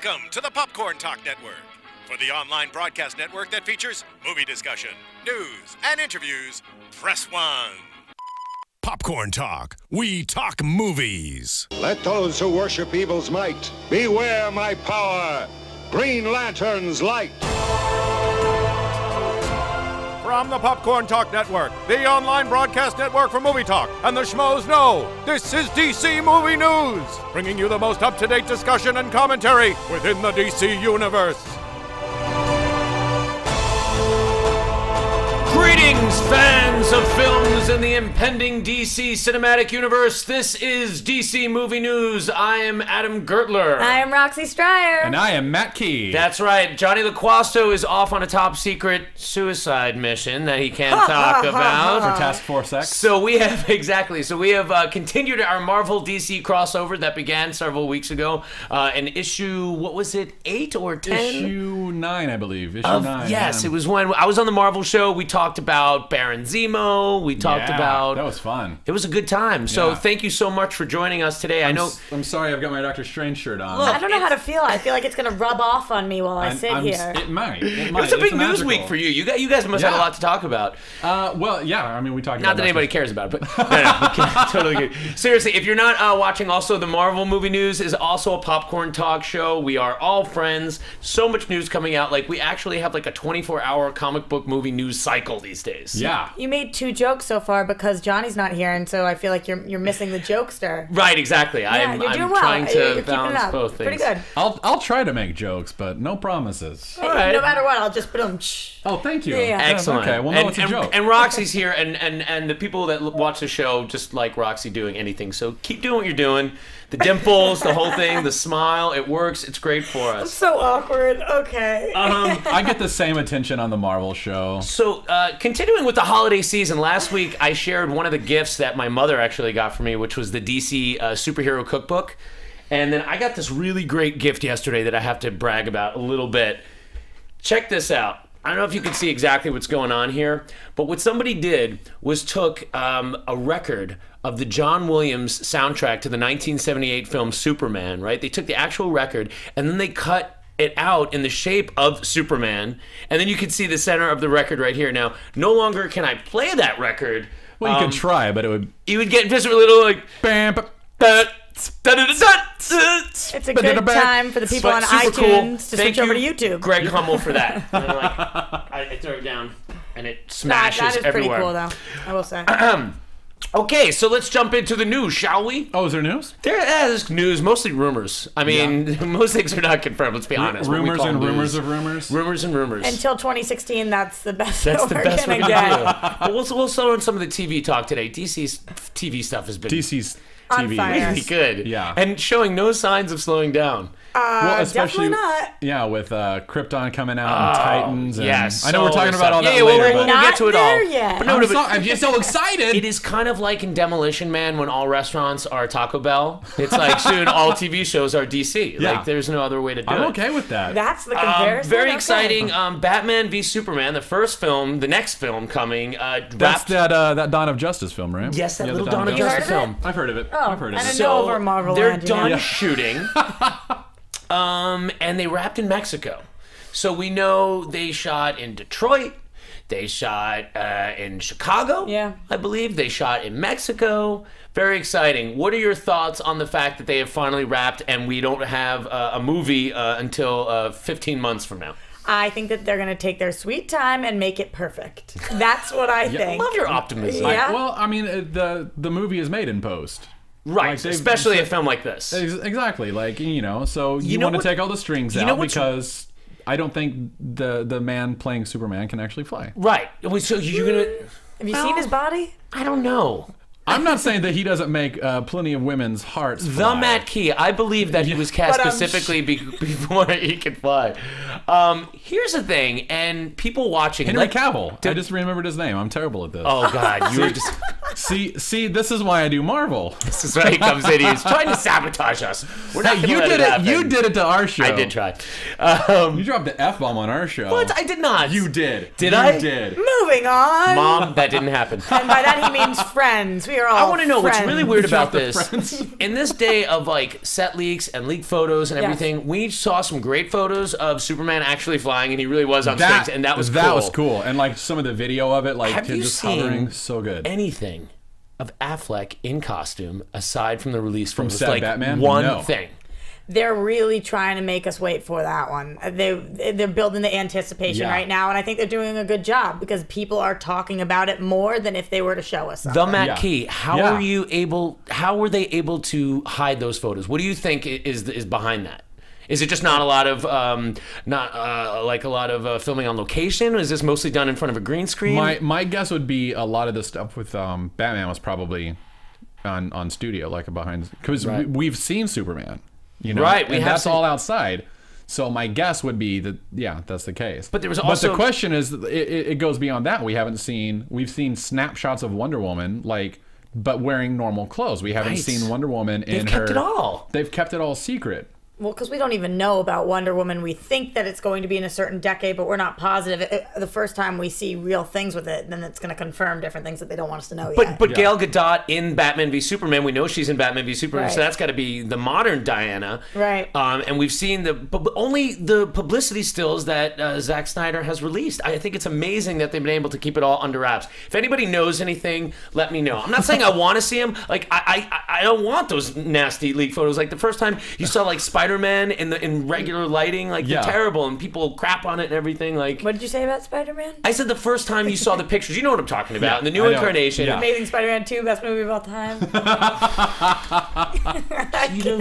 Welcome to the Popcorn Talk Network. For the online broadcast network that features movie discussion, news, and interviews, press 1. Popcorn Talk. We talk movies. Let those who worship evil's might beware my power. Green Lantern's light. From the Popcorn Talk Network, the online broadcast network for movie talk, and the schmoes know, this is DC Movie News, bringing you the most up-to-date discussion and commentary within the DC Universe. Greetings, fans of films in the impending DC cinematic universe. This is DC Movie News. I am Adam Gertler. I am Roxy Stryer. And I am Matt Key. That's right. Jonny Loquasto is off on a top secret suicide mission that he can't talk about. For Task Force X. So we have, continued our Marvel DC crossover that began several weeks ago. In issue, what was it, 8 or 10? Issue 9, I believe. Issue 9. Yes, it was when I was on the Marvel show. We talked about Baron Zemo. We talked about... That was fun. It was a good time. So thank you so much for joining us today. I'm sorry I've got my Doctor Strange shirt on. Look, I don't know how to feel. I feel like it's going to rub off on me while I sit here. It might. It was a big news week for you. You guys must have a lot to talk about. Well, yeah. I mean, we talked about... Not that anybody cares about it, but... No, totally good. Seriously, if you're not watching also the Marvel Movie News is also a popcorn talk show. We are all friends. So much news coming out. Like, we actually have like a 24-hour comic book movie news cycle these days. Yeah. You made 2 jokes so far because Johnny's not here, and so I feel like you're missing the jokester. Right, exactly. Yeah, you're doing I'm well. trying to you're balance both things. Pretty good. I'll try to make jokes, but no promises. All right. No matter what, I'll just put them. Oh, thank you. Yeah. Excellent. Okay, well, no, it's a joke. And Roxy's here, and the people that watch the show just like Roxy doing anything. So keep doing what you're doing. The dimples, the whole thing, the smile, it works. It's great for us. So awkward. Okay. I get the same attention on the Marvel show. So, continuing with the holiday season, last week I shared one of the gifts that my mother actually got for me, which was the DC superhero cookbook. And then I got this really great gift yesterday that I have to brag about a little bit. Check this out. I don't know if you can see exactly what's going on here, but what somebody did was took a record of the John Williams soundtrack to the 1978 film Superman, right? They took the actual record, and then they cut it out in the shape of Superman, and then you can see the center of the record right here. Now, no longer can I play that record. Well, you could try, but it would... You would get just a little, like... It's a good time for the people on iTunes to switch over to YouTube. Greg Hummel, for that. And then, I throw it down, and it smashes that is everywhere. pretty cool, though, I will say. Okay, so let's jump into the news, shall we? Oh, is there news? There's news, mostly rumors. I mean, most things are not confirmed, let's be honest. Rumors and rumors of rumors? Rumors and rumors. Until 2016, that's the best That's the best we're gonna going to get. do. We'll throw in some of the TV talk today. DC's TV stuff has been DC's On TV. fire. really good. Yeah. And showing no signs of slowing down. Well, especially, definitely not. Yeah, with Krypton coming out and Titans. And yes, I know we're so talking about all that yeah, later. we'll Not get to it all. there yet. But no, I'm just so excited. it is kind of like in Demolition Man when all restaurants are Taco Bell. It's like soon all TV shows are DC. Yeah. Like there's no other way to do it. I'm okay with that. That's the comparison. Very Okay. exciting. Batman V.Superman, the first film, the next film coming. That's that Dawn of Justice film, right? Yes, that Yeah, little the Dawn of You heard Justice of it? film. I've heard of it. Oh, I've heard of I it. didn't know over Marvel they're land, you done know. shooting. And they wrapped in Mexico. So we know they shot in Detroit. They shot in Chicago. Yeah. I believe. They shot in Mexico. Very exciting. What are your thoughts on the fact that they have finally wrapped and we don't have a movie until 15 months from now? I think that they're going to take their sweet time and make it perfect. That's what I think. Love your optimism. Yeah. Well, I mean, the movie is made in post. Right, Like, especially a film like this. Exactly. Like, so you know want to what- take all the strings you know out what's- because I don't think the man playing Superman can actually fly. Right. So you're going to... Have you seen his body? I don't know. I'm not saying that he doesn't make plenty of women's hearts fly. The Matt Key, I believe that he was cast But, specifically before he could fly. Here's the thing, and people watching... Henry like, Cavill. I just remembered his name. I'm terrible at this. Oh, God. You were just... See, this is why I do Marvel. This is where he comes in. He's trying to sabotage us. We're not gonna let it happen. You did it to our show. I did try. You dropped the F-bomb on our show. What? I did not. You did. Did I? You did. Moving on. Mom, that didn't happen. And by that he means friends. We are all I want to know what's really weird about Drop the this. In this day of like set leaks and leaked photos and everything, we saw some great photos of Superman actually flying, and he really was on stage, and that was cool. That was cool. And like some of the video of it, like Have him you just seen hovering, so good. anything of Affleck in costume aside from the release From photos? Sad Like Batman? one No. thing. They're really trying to make us wait for that one. They're building the anticipation right now, and I think they're doing a good job because people are talking about it more than if they were to show us something. The Matt Key, how were they able to hide those photos? What do you think is behind that? Is it just not a lot of filming on location? Is this mostly done in front of a green screen? My guess would be a lot of the stuff with Batman was probably on studio, like behind, because we've seen Superman, you know, right? That's all outside. So my guess would be that that's the case. But there was also the question is, it goes beyond that. We've seen snapshots of Wonder Woman, but wearing normal clothes. We haven't seen Wonder Woman in her. They've kept it all. They've kept it all secret. Well, because we don't even know about Wonder Woman. We think that it's going to be in a certain decade, but we're not positive. The first time we see real things with it, then it's going to confirm different things that they don't want us to know yet. But Gal Gadot in Batman v Superman, we know she's in Batman v Superman, so Right. that's got to be the modern Diana. Right. And we've seen only the publicity stills that Zack Snyder has released. I think it's amazing that they've been able to keep it all under wraps. If anybody knows anything, let me know. I'm not saying I want to see them. Like I don't want those nasty leak photos. Like the first time you saw like Spider-Man in regular lighting, like they're terrible, and people crap on it and everything. Like, what did you say about Spider-Man? I said the first time you saw the pictures, you know what I'm talking about. In the new incarnation, Amazing Spider-Man 2, best movie of all time.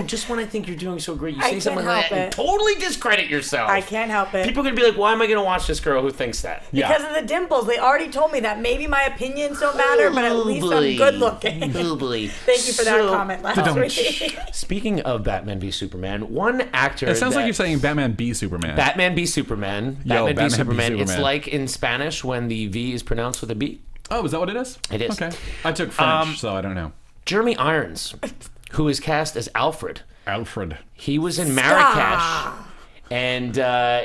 Just when I think you're doing so great, you I say something can't like that help and it. totally discredit yourself. I can't help it. People are gonna be like, "Why am I gonna watch this girl who thinks that?" Because of the dimples. They already told me that maybe my opinions don't matter, but at least I'm good looking. Thank you for that comment last week. Speaking of Batman v Superman, one actor. It sounds like you're saying Batman v Superman. Batman v Superman. Batman v v Superman. Superman. It's like in Spanish when the V is pronounced with a B. Oh, is that what it is? It is. Okay. I took French, so I don't know. Jeremy Irons, who is cast as Alfred. Alfred. He was in Marrakesh. And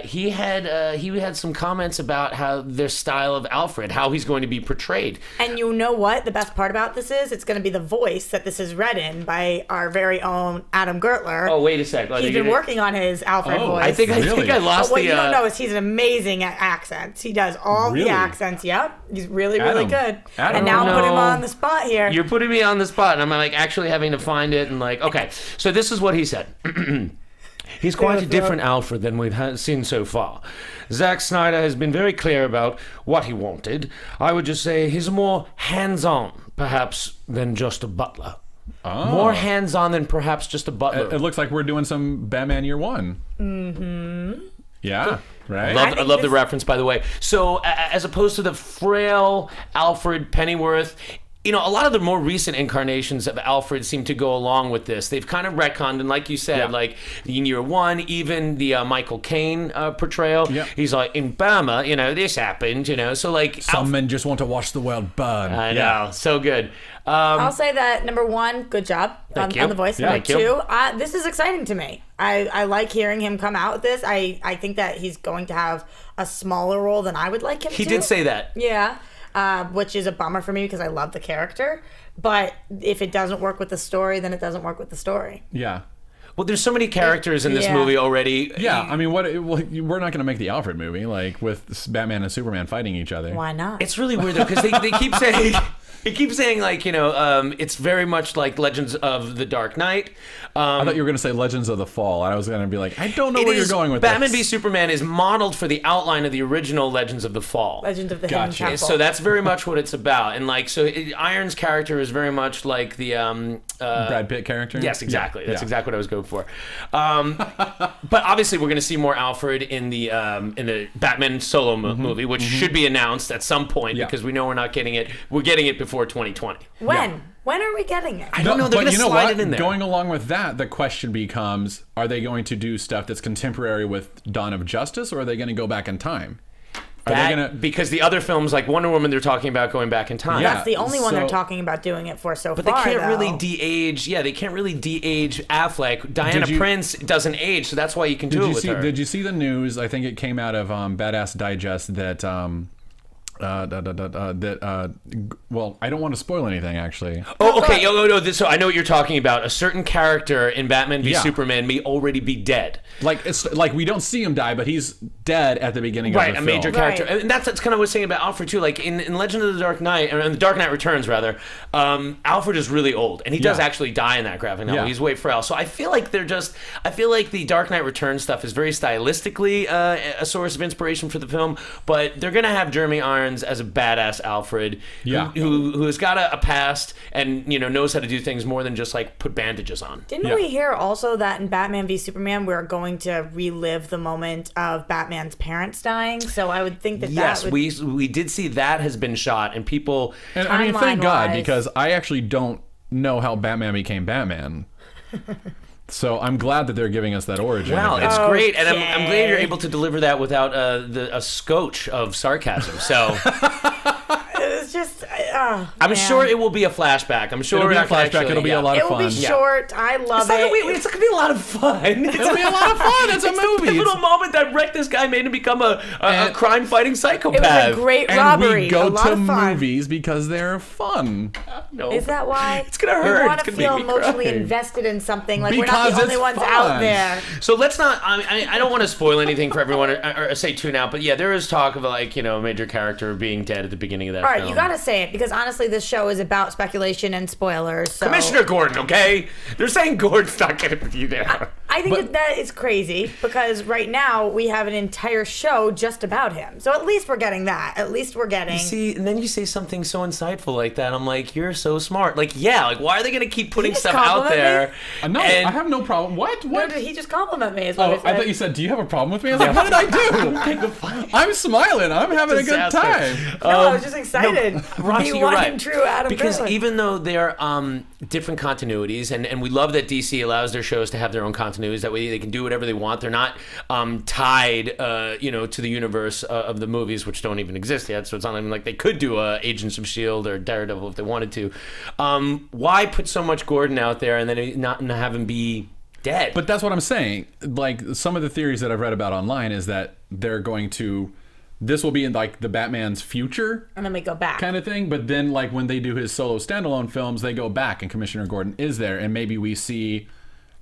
he had some comments about how their style of Alfred, how he's going to be portrayed. And you know what? The best part about this is it's going to be the voice that this is read in by our very own Adam Gertler. Oh, wait a sec. He's been working on his Alfred voice. I think I lost but what the. you don't know is he's an amazing at accents. He does all the accents. Yep, he's really good. And now I'm putting him on the spot here. You're putting me on the spot, and I'm like actually having to find it. And like, okay, so this is what he said. He's quite a different Alfred than we've seen so far. Zack Snyder has been very clear about what he wanted. I would just say he's more hands-on, perhaps, than just a butler. Oh. More hands-on than perhaps just a butler. It looks like we're doing some Batman Year One. Mm-hmm. Yeah, right? I love the reference, by the way. So, as opposed to the frail Alfred Pennyworth, you know, a lot of the more recent incarnations of Alfred seem to go along with this. They've kind of retconned, and like you said, like in Year One, even the Michael Caine portrayal, he's like, in Burma, you know, this happened, you know, so like... Some men just want to watch the world burn. I know, so good. I'll say that, number one, good job on the voice. Number two, this is exciting to me. I like hearing him come out with this. I think that he's going to have a smaller role than I would like him to. He did say that. Yeah. Which is a bummer for me because I love the character. But if it doesn't work with the story, then it doesn't work with the story. Yeah. Well, there's so many characters in this movie already. Yeah, I mean, we're not going to make the Alfred movie, like, with Batman and Superman fighting each other. Why not? It's really weird, though, because they keep saying... He keeps saying, like, you know, it's very much like Legends of the Dark Knight. I thought you were going to say Legends of the Fall. I was going to be like, I don't know where you're going with Batman this. v Superman is modeled for the outline of the original Legends of the Fall. Legend of the Hidden Temple. So that's very much what it's about. And, like, so Iron's character is very much like the... Brad Pitt character? Yes, exactly. That's exactly what I was going for. But obviously we're going to see more Alfred in the Batman solo movie, which should be announced at some point because we know we're not getting it. We're getting it before 2020. When? Yeah. When are we getting it? I don't know. They're going to slide it in there. Going along with that, the question becomes, are they going to do stuff that's contemporary with Dawn of Justice, or are they going to go back in time? Because the other films, like Wonder Woman, they're talking about going back in time. Yeah, that's the only one they're talking about doing it for so far. But they can't really de-age. Yeah, they can't really de-age Affleck. Diana Prince doesn't age, so that's why you can do it with her. Did you see the news? I think it came out of Badass Digest that. Well, I don't want to spoil anything, actually. Oh, okay. No. So I know what you're talking about. A certain character in Batman v Superman may already be dead. Like we don't see him die, but he's dead at the beginning of the film. Right, a major character. And that's kind of what I was saying about Alfred, too. Like, in Legend of the Dark Knight, or in The Dark Knight Returns, rather, Alfred is really old. And he does actually die in that graphic novel. He's way frail. So I feel like I feel like the Dark Knight Returns stuff is very stylistically a source of inspiration for the film. But they're going to have Jeremy Irons as a badass Alfred who has got a past and knows how to do things more than just like put bandages on. Didn't we hear also that in Batman v Superman we're going to relive the moment of Batman's parents dying? So I would think that we did see that has been shot and people. And I mean, thank God, because I actually don't know how Batman became Batman. So I'm glad that they're giving us that origin. Wow, it's great, and I'm glad you're able to deliver that without a scotch of sarcasm. So it's just, I'm sure it will be a flashback. I'm sure it'll be a flashback. It'll be a lot of fun. It will be short. I love it. It's gonna be a lot of fun. It'll be a lot of fun. It's a movie. It's a little moment that wrecked this guy, made him become a crime-fighting psychopath. It was a great robbery. And we go to movies because they're fun. No. Is that why? It's gonna hurt. We want to feel emotionally invested in something. Like we're not the only ones out there. So let's not. I don't want to spoil anything for everyone or say tune out. But yeah, there is talk of a major character being dead at the beginning of that. All right, film. you gotta say it because honestly, this show is about speculation and spoilers. So. Commissioner Gordon, okay? They're saying Gordon's not getting with you there. I think that is crazy because right now we have an entire show just about him. So at least we're getting that. At least we're getting. You see, and then you say something so insightful like that. I'm like, you're so smart. Like, why are they gonna keep putting stuff out there? No, I have no problem. What? No, did he just compliment me? Is what I thought you said, do you have a problem with me? I was like, what did I do? I'm smiling. I'm having a good time. No, I was just excited. Roxy, you're right. True Adam because even though they're different continuities, and we love that DC allows their shows to have their own continuities. That way they can do whatever they want. They're not tied, to the universe of the movies, which don't even exist yet. So it's not even like they could do Agents of S.H.I.E.L.D. or Daredevil if they wanted to. Why put so much Gordon out there and then not have him be dead? But that's what I'm saying. Like, some of the theories that I've read about online is that they're going to... This will be in like the Batman's future, and then we go back, kind of thing. But then, like when they do his solo standalone films, they go back, and Commissioner Gordon is there, and maybe we see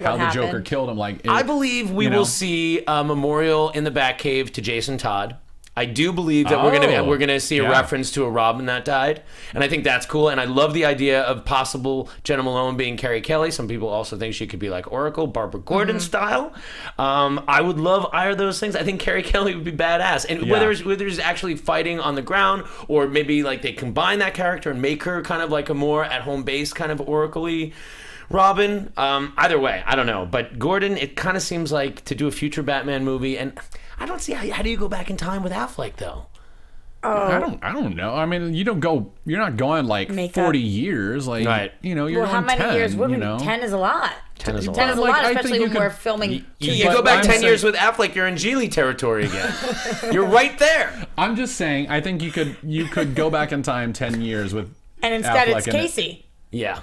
how the Joker killed him. Like, I believe we will see a memorial in the Batcave to Jason Todd. I do believe that we're gonna see a reference to a Robin that died, and I think that's cool. And I love the idea of possible Jenna Malone being Carrie Kelly. Some people also think she could be like Oracle, Barbara Gordon style. I would love either of those things. I think Carrie Kelly would be badass, and whether it's actually fighting on the ground or maybe like they combine that character and make her kind of like a more at home base kind of Oracle-y Robin. Either way, I don't know. But Gordon, it kind of seems like to do a future Batman movie, and I don't see how do you go back in time with Affleck though. I don't know. I mean, you're not going like 40 years. Like, right. You're going how many 10, years? 10 is a lot. 10 is a lot. 10 is a lot, Like, especially when we're filming. You go back 10 years with Affleck, you're in Geely territory again. You're right there. I'm just saying, I think you could go back in time 10 years with and instead Affleck it's Casey. Yeah.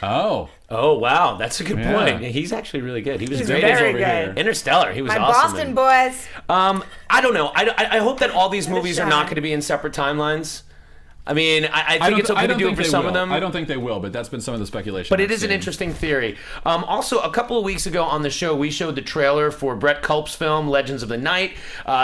Oh, wow, that's a good point. He's actually really good. He was great very over good. here. Interstellar, he was My awesome. Boston boys. I don't know. I hope that all these movies are not going to be in separate timelines. I mean, I think it's okay to do it for some of them. I don't think they will, but that's been some of the speculation. But it is an interesting theory. Also, a couple of weeks ago on the show, we showed the trailer for Brett Culp's film, Legends of the Night.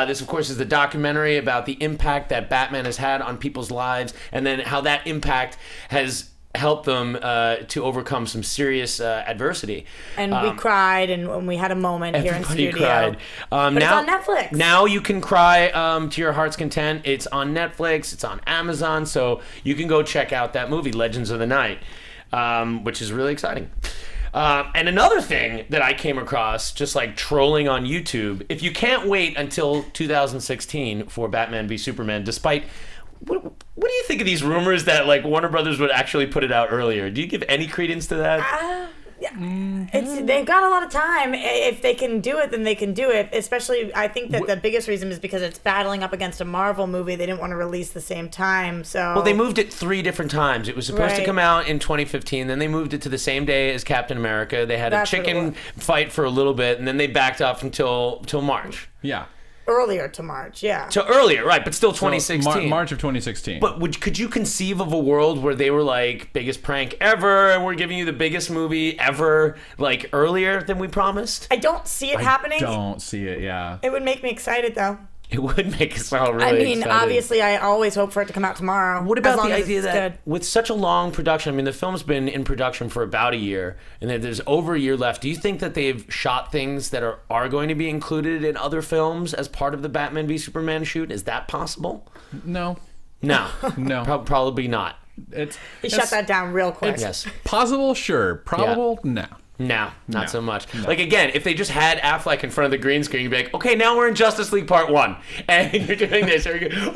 This, of course, is the documentary about the impact that Batman has had on people's lives, and then how that impact has help them to overcome some serious adversity. And we cried, and when we had a moment here in studio. Cried. But now, it's on Netflix. Now you can cry to your heart's content. It's on Netflix. It's on Amazon. So you can go check out that movie, Legends of the Night, which is really exciting. And another thing that I came across, just like trolling on YouTube, if you can't wait until 2016 for Batman v Superman, despite... What do you think of these rumors that like Warner Brothers would actually put it out earlier? Do you give any credence to that? They've got a lot of time. If they can do it, then they can do it. Especially, I think that the biggest reason is because it's battling up against a Marvel movie. They didn't want to release the same time. So well, they moved it 3 different times. It was supposed to come out in 2015. Then they moved it to the same day as Captain America. They had a chicken fight for a little bit, and then they backed off until March. Yeah. Earlier to March, yeah. So earlier, right, but still 2016. So March of 2016. But could you conceive of a world where they were like, biggest prank ever, and we're giving you the biggest movie ever, like, earlier than we promised? I don't see it happening. I don't see it, yeah. It would make me excited, though. It would make us all really excited. Obviously, I always hope for it to come out tomorrow. What about the idea that with such a long production, I mean, the film's been in production for about a year, and there's over a year left. Do you think that they've shot things that are going to be included in other films as part of the Batman v Superman shoot? Is that possible? No. No. No. Probably not. He shut that down real quick. Yes. Possible, sure. Probable, no. No, not so much. No. Like, again, if they just had Affleck in front of the green screen, you'd be like, okay, now we're in Justice League Part 1. And you're doing this. Oh,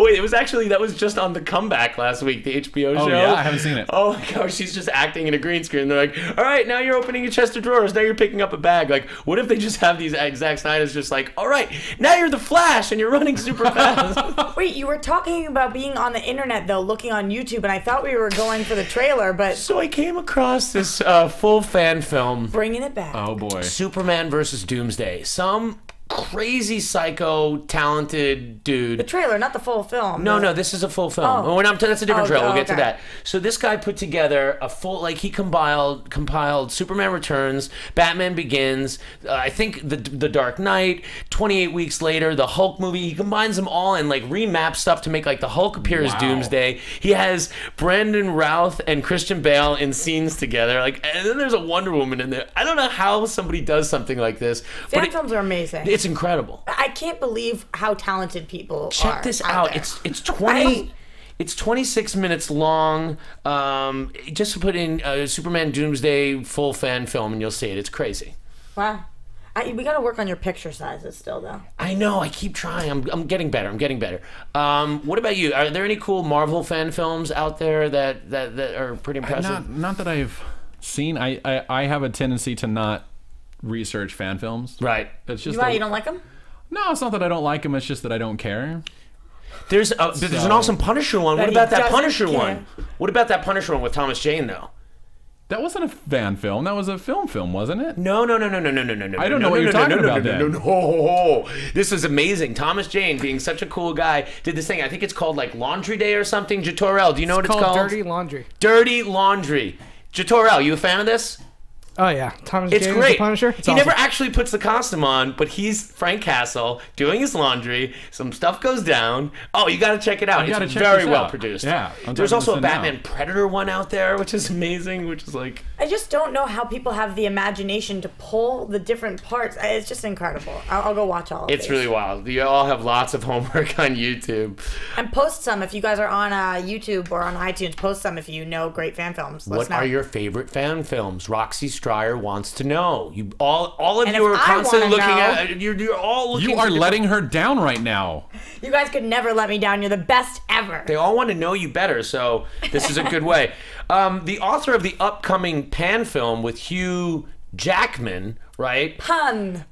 wait, that was just on The Comeback last week, the HBO show. Oh, yeah, I haven't seen it. Oh, my gosh, she's just acting in a green screen. And they're like, all right, now you're opening a chest of drawers. Now you're picking up a bag. Like, what if they just have these Zack Snyder's just like, all right, now you're the Flash and you're running super fast. Wait, you were talking about being on the internet, though, looking on YouTube, and I thought we were going for the trailer, but... So I came across this full fan film. Bringing it back. Oh, boy. Superman versus Doomsday. Some crazy psycho talented dude. The trailer, not the full film. No, this is a full film. Oh. That's a different trailer. We'll get to that. So this guy put together a full, like, he compiled Superman Returns, Batman Begins, I think the Dark Knight, 28 weeks later, the Hulk movie. He combines them all and like remaps stuff to make like the Hulk appear as Doomsday. He has Brandon Routh and Christian Bale in scenes together. Like, and then there's a Wonder Woman in there. I don't know how somebody does something like this. Fan films are amazing. It's incredible. I can't believe how talented people are. Check this out. It's 20. It's 26 minutes long. Just put in Superman Doomsday full fan film and you'll see it. It's crazy. Wow. We got to work on your picture sizes still, though. I know. I keep trying. I'm getting better. What about you? Are there any cool Marvel fan films out there that are pretty impressive? Not that I've seen. I have a tendency to not research fan films. Right. It's just you don't like them? No, it's not that I don't like them. It's just that I don't care. There's an awesome Punisher one. What about that Punisher one? What about that Punisher one with Thomas Jane though? That wasn't a fan film. That was a film, wasn't it? No. I don't know what you're talking about then. No. This is amazing. Thomas Jane, being such a cool guy, did this thing. I think it's called like Laundry Day or something. Jatorel, do you know what it's called? Dirty Laundry. Dirty Laundry. Jatorel, you a fan of this? Oh yeah, Thomas It's Jane great. Is the Punisher. He never actually puts the costume on, but he's Frank Castle doing his laundry. Some stuff goes down. Oh, you got to check it out. It's very well produced. Yeah. There's also a Batman Predator one out there, which is amazing. Which is like, I just don't know how people have the imagination to pull the different parts. It's just incredible. I'll go watch all of it. It's really wild. You all have lots of homework on YouTube. And post some if you guys are on YouTube or on iTunes. Post some if you know great fan films. What are your favorite fan films? Roxy Stryer wants to know. You all of you are constantly looking at. You're all looking. You are letting her down right now. You guys could never let me down. You're the best ever. They all want to know you better, so this is a good way. The author of the upcoming Pan film with Hugh Jackman, right? Pan,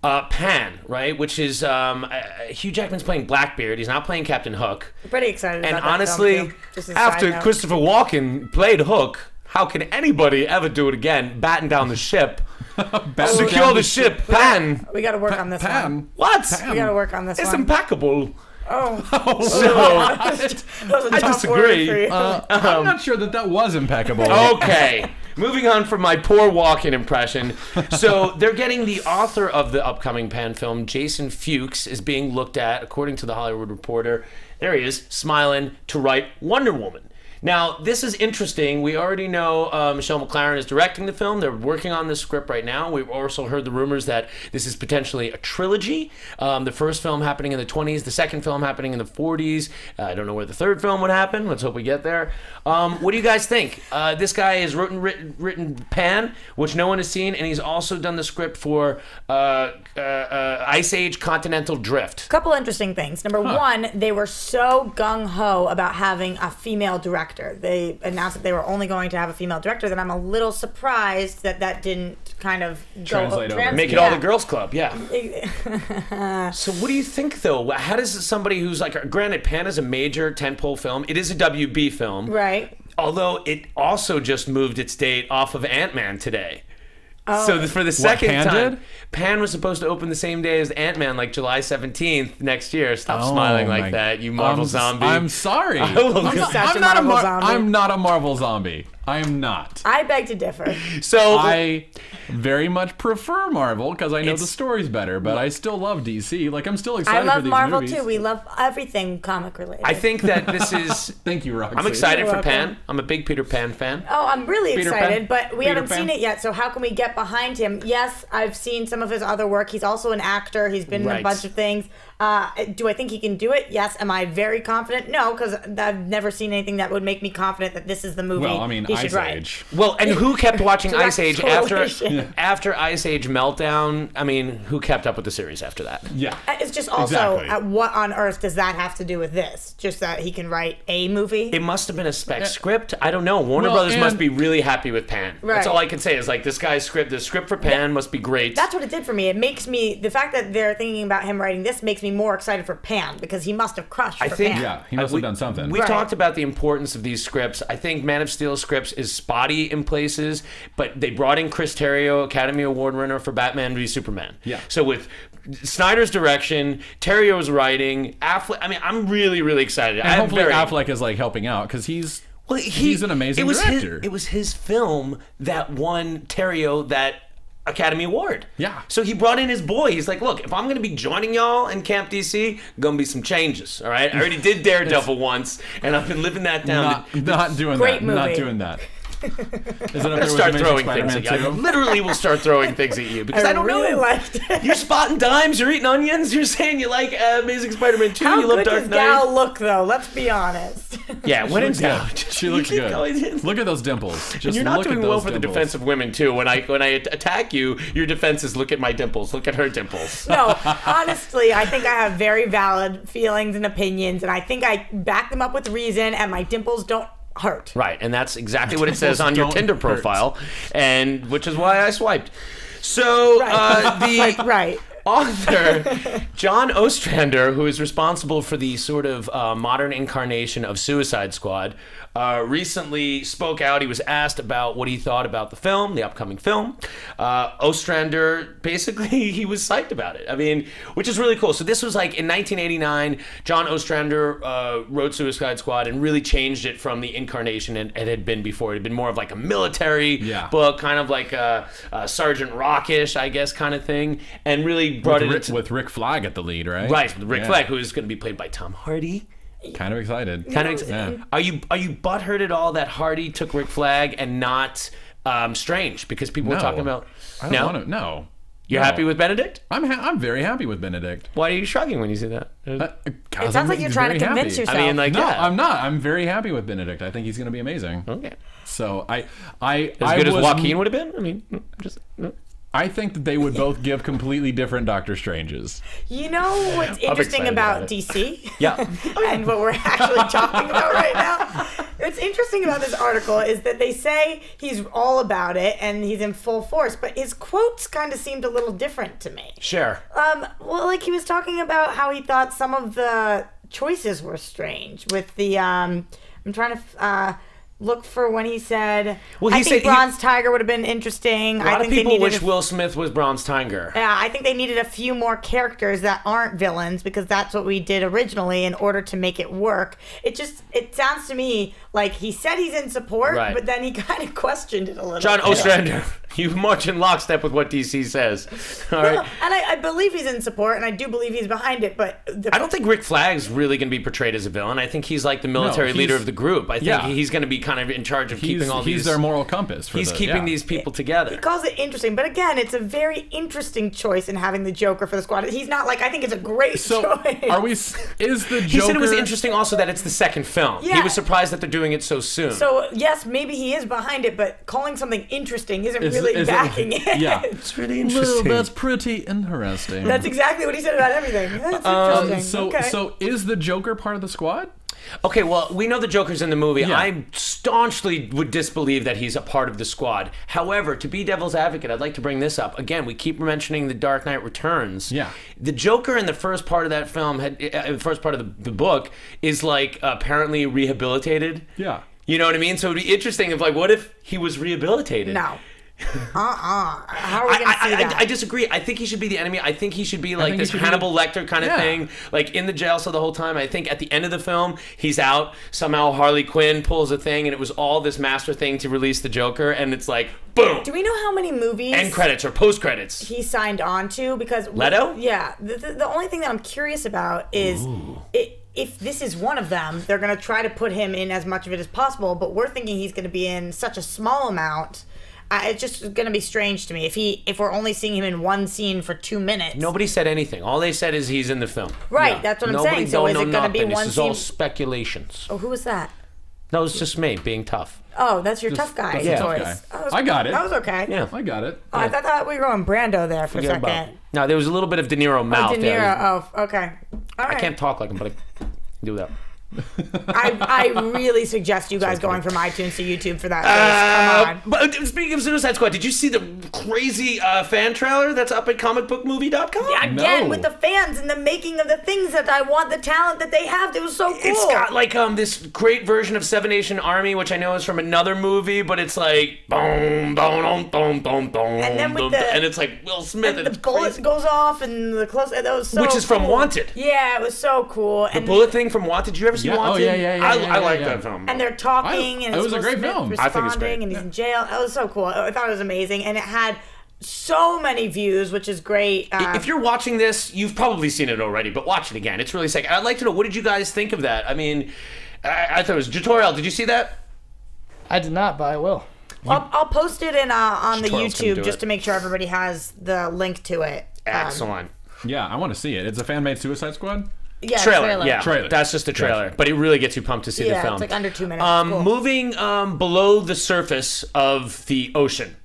right? Which is Hugh Jackman's playing Blackbeard. He's not playing Captain Hook. I'm pretty excited about that. And honestly, after Christopher Walken played Hook, how can anybody ever do it again? Batten down the ship. Secure the ship, Pan. We got to work on this one. What? We got to work on this one. It's impeccable. Oh. So, I disagree. I'm not sure that was impeccable. Okay. Moving on from my poor Walken impression. So they're getting the author of the upcoming Pan film, Jason Fuchs, is being looked at, according to the Hollywood Reporter. There he is, smiling, to write Wonder Woman. Now, this is interesting. We already know Michelle McLaren is directing the film. They're working on this script right now. We've also heard the rumors that this is potentially a trilogy. The first film happening in the 20s, the second film happening in the 40s. I don't know where the third film would happen. Let's hope we get there. What do you guys think? This guy has written Pan, which no one has seen, and he's also done the script for Ice Age Continental Drift. A couple interesting things. Number one, they were so gung-ho about having a female director director. They announced that they were only going to have a female director. Then I'm a little surprised that didn't kind of translate over. Make it all the girls' club. Yeah. So what do you think, though? How does somebody who's like, granted, Pan is a major tentpole film. It is a WB film, right? Although it also just moved its date off of Ant-Man today. Oh. So for the second Pan time, did? Pan was supposed to open the same day as Ant-Man, like July 17th next year. Stop smiling like that, you Marvel zombie. I'm sorry. I'm not a Marvel zombie. I'm not a Marvel zombie. I am not. I beg to differ. So I very much prefer Marvel because I know the story's better, but I still love DC. Like, I'm still excited for these Marvel movies. too. We love everything comic related. I think that this is... Thank you, Roxy. I'm excited for Pan. I'm a big Peter Pan fan. Oh, I'm really Peter excited, Pan. but we haven't seen it yet, so how can we get behind him? Yes, I've seen some of his other work. He's also an actor. He's been in a bunch of things. Do I think he can do it? Yes. Am I very confident? No, because I've never seen anything that would make me confident that this is the movie he should write. Well, and who kept watching Ice Age after after Ice Age Meltdown? I mean, who kept up with the series after that? Yeah. It's just also, what on earth does that have to do with this? Just that he can write a movie? It must have been a spec script. I don't know. Warner Brothers must be really happy with Pan. Right. That's all I can say is, like, this guy's script, the script for Pan must be great. That's what it did for me. It makes me, the fact that they're thinking about him writing this makes me more excited for Pan, because he must have crushed for Pan. Yeah, he must have done something. We talked about the importance of these scripts. I think Man of Steel's scripts is spotty in places, but they brought in Chris Terrio, Academy Award winner for Batman v Superman. Yeah. So with Snyder's direction, Terrio's writing, Affleck, I mean, I'm really, really excited. And hopefully Affleck is, like, helping out, because he's an amazing director. It was his film that won Terrio that Academy Award. Yeah. So he brought in his boy. He's like, look, if I'm going to be joining y'all in Camp DC, going to be some changes, all right? I already did Daredevil once, and I've been living that down. Not doing Great that. movie. Not doing that. Is it up there Start with throwing Amazing things at you. Spider-Man I literally will start throwing things at you because I don't really know. liked it. You're spotting dimes. You're eating onions. You're saying you like Amazing Spider-Man 2. How you love good Dark does Knight. Gal look, though? Let's be honest. Yeah, when in doubt. She looks good. Look at those dimples. Just You're not look doing at well those for the dimples. defense of women too. When I attack you, your defense is look at my dimples. Look at her dimples. No, honestly, I think I have very valid feelings and opinions, and I think I back them up with reason, and my dimples don't hurt. Right, and that's exactly what it says on your Don't Tinder hurt. profile, and which is why I swiped. So Right. Author John Ostrander, who is responsible for the sort of modern incarnation of Suicide Squad, recently spoke out. He was asked about what he thought about the film, the upcoming film. Ostrander, basically, he was psyched about it. I mean, which is really cool. So this was like in 1989, John Ostrander wrote Suicide Squad and really changed it from the incarnation it had been before. It had been more of like a military book, kind of like a Sergeant Rockish, I guess, kind of thing, and really brought with Rick Flag at the lead, right? Right, with Rick Flag, who is going to be played by Tom Hardy. Kind of excited. Yeah. Are you butthurt at all that Hardy took Rick Flag and not Strange? Because people were talking about. I don't want to. No. You're happy with Benedict? I'm very happy with Benedict. Why are you shrugging when you say that? It sounds like you're trying to convince yourself. I mean, like, no, I'm not. I'm very happy with Benedict. I think he's going to be amazing. Okay. So as good as Joaquin would have been. I mean, just. I think that they would both give completely different Doctor Stranges. You know what's interesting about DC? Yeah. And what we're actually talking about right now? What's interesting about this article is that they say he's all about it and he's in full force, but his quotes kind of seemed a little different to me. Sure. Well, like he was talking about how he thought some of the choices were strange with the, I'm trying to... look for when he said, I think Bronze Tiger would have been interesting. A lot of people wish Will Smith was Bronze Tiger. Yeah, I think they needed a few more characters that aren't villains because that's what we did originally in order to make it work. It sounds to me like he said he's in support, but then he kind of questioned it a little. John Ostrander, you march in lockstep with what DC says. All right. And I believe he's in support, and I do believe he's behind it, but... I don't think Rick Flag's really going to be portrayed as a villain. I think he's like the military leader of the group. I think he's going to be kind of in charge of keeping all these... He's their moral compass. He's keeping these people together. He calls it interesting, but again, it's a very interesting choice in having the Joker for the squad. He's not like, I think it's a great choice. Is the Joker... He said it was interesting also that it's the second film. Yeah. He was surprised that they're doing it so soon. So, yes, maybe he is behind it, but calling something interesting isn't really backing it. Yeah. It's really interesting. Well, that's pretty interesting. That's exactly what he said about everything. That's interesting. So is the Joker part of the squad? Okay, well, we know the Joker's in the movie. Yeah. I staunchly would disbelieve that he's a part of the squad. However, to be devil's advocate, I'd like to bring this up. Again, we keep mentioning The Dark Knight Returns. Yeah. The Joker in the first part of that film, the first part of the book, is like apparently rehabilitated. Yeah. You know what I mean? So it'd be interesting if, like, what if he was rehabilitated? No. How are we gonna see that? I disagree. I think he should be the enemy. I think he should be like this Hannibal Lecter kind of thing, like in the jail cell the whole time. I think at the end of the film, he's out. Somehow Harley Quinn pulls a thing, and it was all this master thing to release the Joker, and it's like, boom. Do we know how many movies end credits or post credits he signed on to? Because Leto? Yeah. The only thing that I'm curious about is if this is one of them, they're going to try to put him in as much of it as possible, but we're thinking he's going to be in such a small amount. It's just going to be strange to me if we're only seeing him in one scene for 2 minutes. Nobody said anything. All they said is he's in the film. Right, that's what I'm saying. So is it going to be one scene? This is all speculations. Oh, who was that? That was just me being tough. Oh, that's your tough guy choice. I got it. That was okay. Yeah, I got it. Oh, I thought we were going Brando there for a second. No, there was a little bit of De Niro mouth. De Niro. Oh, okay. All right. I can't talk like him, but I do that. I really suggest you guys going from iTunes to YouTube for that face. Come on. But speaking of Suicide Squad, did you see the crazy fan trailer that's up at comicbookmovie.com? Yeah, again, with the fans and the making of the things that I want, the talent that they have. It was so cool. It's got like this great version of Seven Nation Army, which I know is from another movie, but it's like boom, boom, boom, boom, boom, and then with and it's like Will Smith, and the bullet goes off, and the close. That was so which is cool. from Wanted. Yeah, it was so cool. The bullet thing from Wanted. Did you ever see Wanted? Oh, yeah. I like that film. And they're talking, and it was a great Smith film. I think it's great. And he's in jail. It was so cool. I thought it was amazing, and it had so many views, which is great. If you're watching this, you've probably seen it already, but watch it again. It's really sick. I'd like to know, what did you guys think of that? I mean, I thought it was Jatoriel. Did you see that? I did not, but I will. I'll post it in on the Tutorial's gonna YouTube do just it. to make sure everybody has the link to it. Excellent. Yeah, I want to see it. It's a fan-made Suicide Squad? Yeah, Trailer. Yeah, Trailer. that's just a trailer, but it really gets you pumped to see the film. It's like under 2 minutes. It's cool. Moving below the surface of the ocean.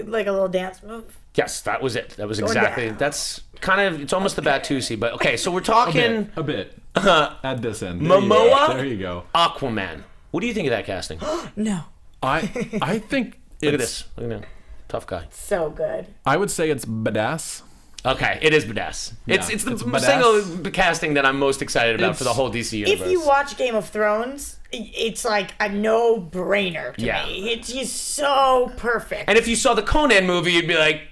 Like a little dance move. Yes, that was it. That was Going exactly. down. That's kind of. It's almost the Batusi, but okay. So we're talking A bit. Add this in. Momoa. There you go. Aquaman. What do you think of that casting? No. I think Look at this. Look at that. Tough guy. So good. I would say it's badass. Okay, it is badass. It's the badass. single casting that I'm most excited about for the whole DC universe. If you watch Game of Thrones, it's like a no-brainer to Yeah. me. He's so perfect. And if you saw the Conan movie, you'd be like,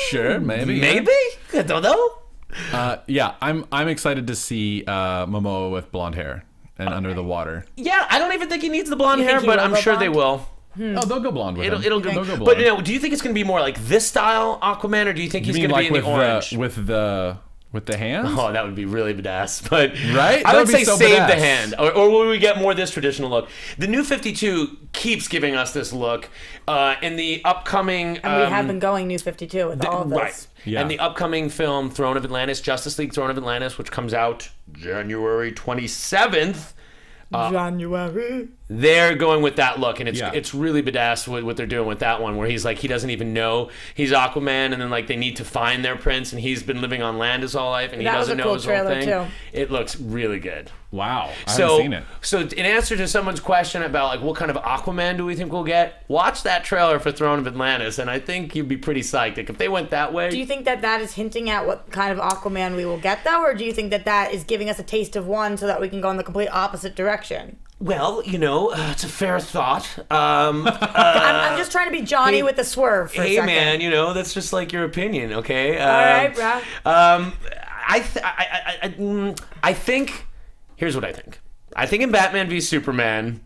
Sure, maybe. maybe? I don't know. Yeah, I'm excited to see Momoa with blonde hair and under the water. Yeah, I don't even think he needs the blonde You hair, think he but will I'm go sure they blonde? will. Oh, they'll go blonde with him. It'll They'll go go blonde. But do you think it's going to be more like this style Aquaman, or do you think he's You going mean to be like in the orange? with the hands? Oh, that would be really badass. But Right? I That would would be say so save the badass. hand. Or will we get more this traditional look? The New 52 keeps giving us this look. In the upcoming... And we have been going New 52 with all of this. Right. Yeah. And the upcoming film, Throne of Atlantis, Justice League Throne of Atlantis, which comes out January 27th. January. They're going with that look, and Yeah. it's really badass what they're doing with that one, where he's like, he doesn't even know he's Aquaman, and then like they need to find their prince, and he's been living on land his whole life, and he That was doesn't a know cool his whole trailer, thing. too. It looks really good. Wow. I haven't seen it. So in answer to someone's question about like what kind of Aquaman do we think we'll get, watch that trailer for Throne of Atlantis, and I think you'd be pretty psyched. Like if they went that way. Do you think that is hinting at what kind of Aquaman we will get, though? Or do you think that is giving us a taste of one so that we can go in the complete opposite direction? Well, it's a fair thought. I'm just trying to be Johnny Hey- with a swerve for a Hey second. man, that's just like your opinion, okay? All right, bro. I think. Here's what I think. I think in Batman v Superman,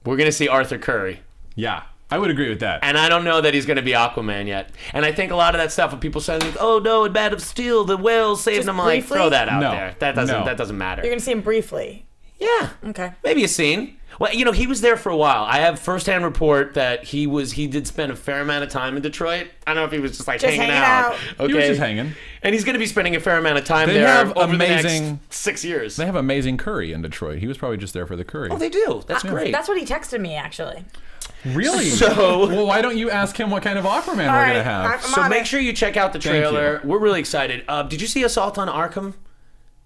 we're gonna see Arthur Curry, Yeah, I would agree with that. and I don't know that he's gonna be Aquaman yet. And I think a lot of that stuff when people say, like, "Oh no, in Man of Steel, the whales saved Just him," I'm like, briefly? throw that out No. there. That doesn't matter. You're going to see him briefly. Yeah. Okay. Maybe a scene. Well, he was there for a while. I have firsthand report that he did spend a fair amount of time in Detroit. I don't know if he was just like hanging out. Okay. He was just hanging. And he's going to be spending a fair amount of time They there have over the amazing- next 6 years. They have amazing curry in Detroit. He was probably just there for the curry. Oh, they do. That's great. That's what he texted me, actually. Really? So- well, why don't you ask him what kind of Aquaman we're right, gonna have? I'm So on make it. sure you check out the Thank you. trailer. We're really excited. Did you see Assault on Arkham?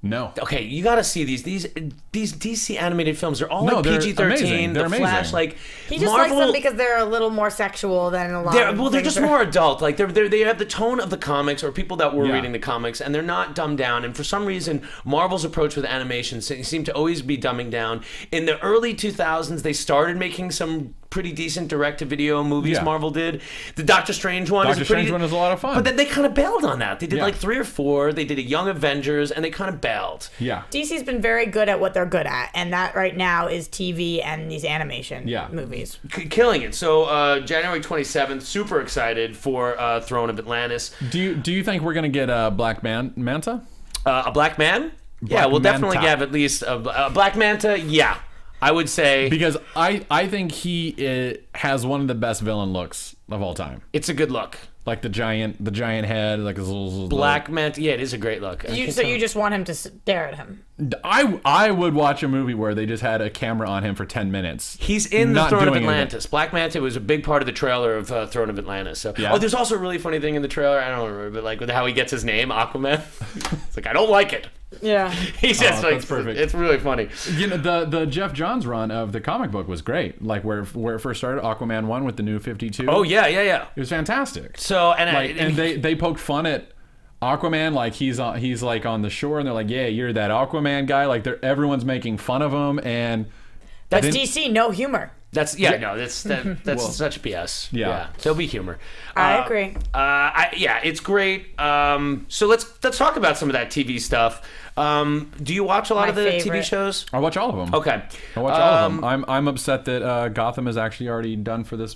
No. Okay, you got to see these DC animated films. They're all like PG-13. Amazing. They're the Flash, amazing. like he just Marvel, likes them because they're a little more sexual than a lot. They're just more adult. Like they have the tone of the comics or people that were reading the comics, and they're not dumbed down. And for some reason, Marvel's approach with animation seemed to always be dumbing down. In the early 2000s, they started making some pretty decent direct-to-video movies. Marvel did. The Doctor Strange one is a lot of fun. But then they kind of bailed on that. They did like 3 or 4. They did a Young Avengers, and they kind of bailed. Yeah. DC's been very good at what they're good at, and that right now is TV and these animation movies. Killing it. So January 27th, super excited for Throne of Atlantis. Do you think we're going to get a Black Manta? A Black Man? Yeah, we'll definitely have at least a Black Manta, yeah. I would say because I think he has one of the best villain looks of all time. It's a good look, like the giant head, like his little Black Manta. Yeah, it is a great look. You just want him to stare at him. I would watch a movie where they just had a camera on him for 10 minutes. He's in the Throne of Atlantis. Black Manta was a big part of the trailer of Throne of Atlantis. So, there's also a really funny thing in the trailer. I don't remember, but like with how he gets his name, Aquaman. It's like I don't like it. Yeah, he says like, that's perfect. It's really funny. You know, the Jeff Johns run of the comic book was great. Like where it first started, Aquaman 1 with the New 52. Oh yeah. It was fantastic. So and they poked fun at Aquaman, like he's like on the shore, and they're like, yeah, you're that Aquaman guy. Like everyone's making fun of him, and that's DC, no humor. That's that's such BS. Yeah. There'll be humor. I agree. It's great. So let's talk about some of that TV stuff. Do you watch a lot of the TV shows? I watch all of them. Okay. I watch all of them. I'm upset that Gotham is actually already done for this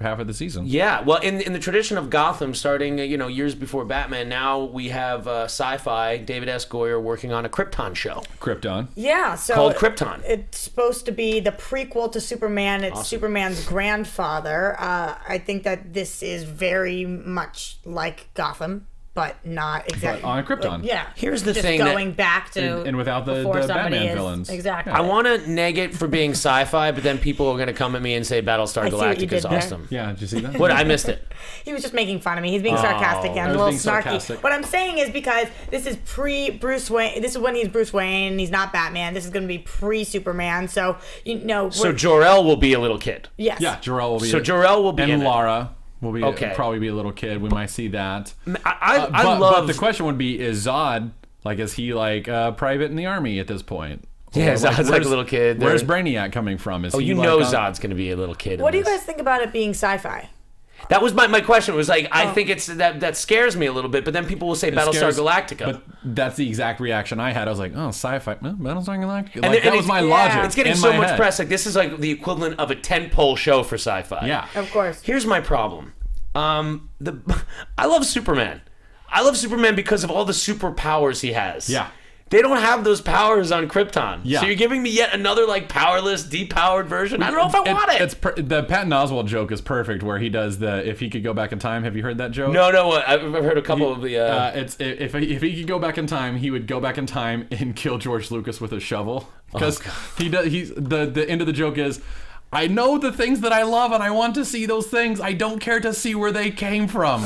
half of the season. Yeah, well, in the tradition of Gotham, starting years before Batman, now we have Sci-Fi, David S. Goyer working on a Krypton show. Krypton. Yeah, so called Krypton. It's supposed to be the prequel to Superman. It's Superman's grandfather. I think that this is very much like Gotham, but not exactly. But on Krypton. Yeah. Here's the just thing. Going back to. And without the Batman villains. Exactly. I want to neg it for being sci-fi, but then people are going to come at me and say Battlestar Galactica is awesome. Yeah, did you see that? What? I missed it. He was just making fun of me. He's being sarcastic and a little snarky. Sarcastic. What I'm saying is because this is pre-Bruce Wayne. This is when he's Bruce Wayne. He's not Batman. This is going to be pre-Superman. So, So Jor-El will be a little kid. Yes. Yeah, Jor-El will be. So Jor-El will be and in Lara. Will be probably be a little kid. We might see that. I love. But the question would be: is Zod is he like private in the army at this point? Yeah, Zod's like a little kid. Where's Brainiac coming from? Is he Zod's going to be a little kid. What do you guys think about it being sci-fi? That was my question. Was like I think it's that scares me a little bit, but then people will say Battlestar Galactica. But that's the exact reaction I had. I was like, oh, sci-fi, Battlestar Galactica. Like, that was my logic. It's getting so much press. Like this is like the equivalent of a tentpole show for sci-fi. Yeah, of course. Here's my problem. I love Superman. I love Superman because of all the superpowers he has. Yeah. They don't have those powers on Krypton. Yeah. So you're giving me yet another like powerless, depowered version. I don't know if I want it. The Patton Oswalt joke is perfect, where he does the if he could go back in time. Have you heard that joke? No. I've heard a couple of the. It's if he could go back in time, he would go back in time and kill George Lucas with a shovel because he does. The end of the joke is, I know the things that I love and I want to see those things. I don't care to see where they came from.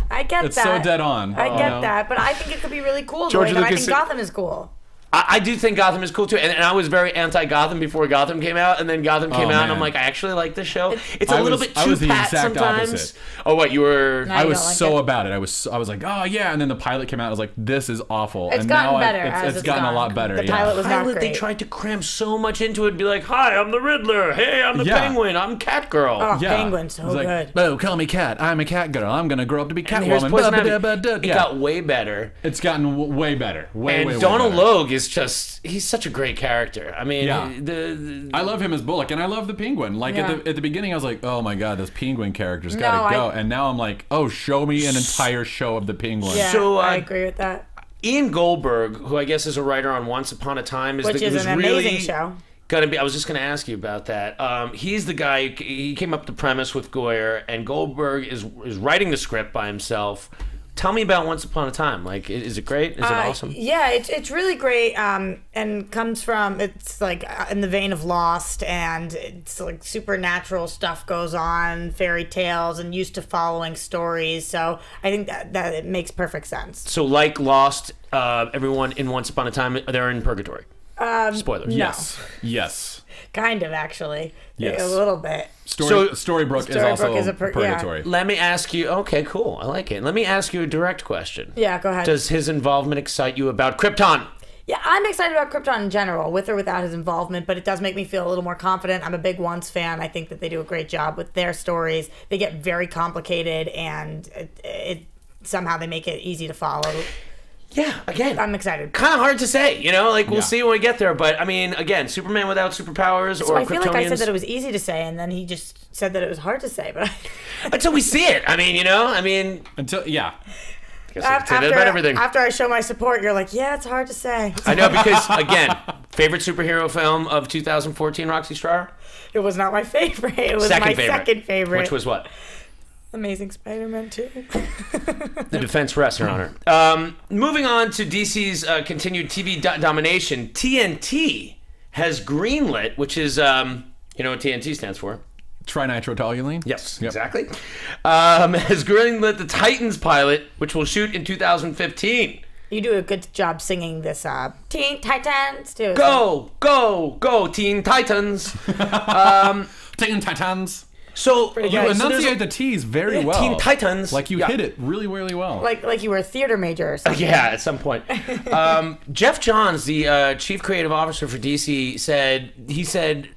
I get it's that. It's so dead on. I get that, but I think it could be really cool. I think Gotham is cool. I do think Gotham is cool too, and I was very anti-Gotham before Gotham came out, and then Gotham came out, and I'm like, I actually like this show. It's a little bit too pat sometimes. Opposite. Oh, what you were? I was so about it. I was like, oh yeah, and then the pilot came out. I was like, this is awful. It's gotten better. It's gotten a lot better. The pilot was not great. They tried to cram so much into it. Be like, hi, I'm the Riddler. Hey, I'm the Penguin. I'm Catgirl. Oh, Penguin, so good. Oh, call me Cat. I'm a cat girl. I'm gonna grow up to be Catwoman. It got way better. It's gotten way better. And Donald Logue is just—he's such a great character. I mean, I love him as Bullock, and I love the Penguin. Like at the beginning, I was like, oh my god, this Penguin character's gotta go. And now I'm like, oh, show me an entire show of the Penguin. Yeah, so I agree with that. Ian Goldberg, who I guess is a writer on Once Upon a Time, which is an amazing show. I was just going to ask you about that. He's the guy. He came up with the premise with Goyer, and Goldberg is writing the script by himself. Tell me about Once Upon a Time. Like, is it great? Is it awesome? Yeah, it's really great. And comes from, it's like in the vein of Lost, and it's like supernatural stuff goes on, fairy tales, and used to following stories. So I think that it makes perfect sense. So, like Lost, everyone in Once Upon a Time, they're in purgatory. Spoilers. No. Yes. Kind of, actually. Yes. A little bit. Storybrooke is also purgatory. Let me ask you. Okay, cool. I like it. Let me ask you a direct question. Yeah, go ahead. Does his involvement excite you about Krypton? Yeah, I'm excited about Krypton in general, with or without his involvement, but it does make me feel a little more confident. I'm a big Once fan. I think that they do a great job with their stories. They get very complicated, and somehow they make it easy to follow. Yeah, again, I'm excited. Kind of hard to say, like we'll see when we get there. But I mean, again, Superman without superpowers, so or I feel like I said Kryptonians. that it was easy to say, and then he just said that it was hard to say. But until we see it, I mean, until about everything. After I show my support, you're like, yeah, it's hard to say. I know, because again, favorite superhero film of 2014, Roxy Stryer? It was not my favorite. It was second favorite. Which was what? Amazing Spider-Man 2. The defense rests, Your Honor. Moving on to DC's continued TV domination, TNT has greenlit, which is, you know what TNT stands for? Trinitrotoluene? Yes, exactly. Has greenlit the Titans pilot, which will shoot in 2015. You do a good job singing this Teen Titans, too. Go, go, go, Teen Titans. Teen Titans. So you enunciate the T's very well. Teen Titans. Like you hit it really, really well. Like you were a theater major or something. Yeah, at some point. Jeff Johns, the chief creative officer for DC, said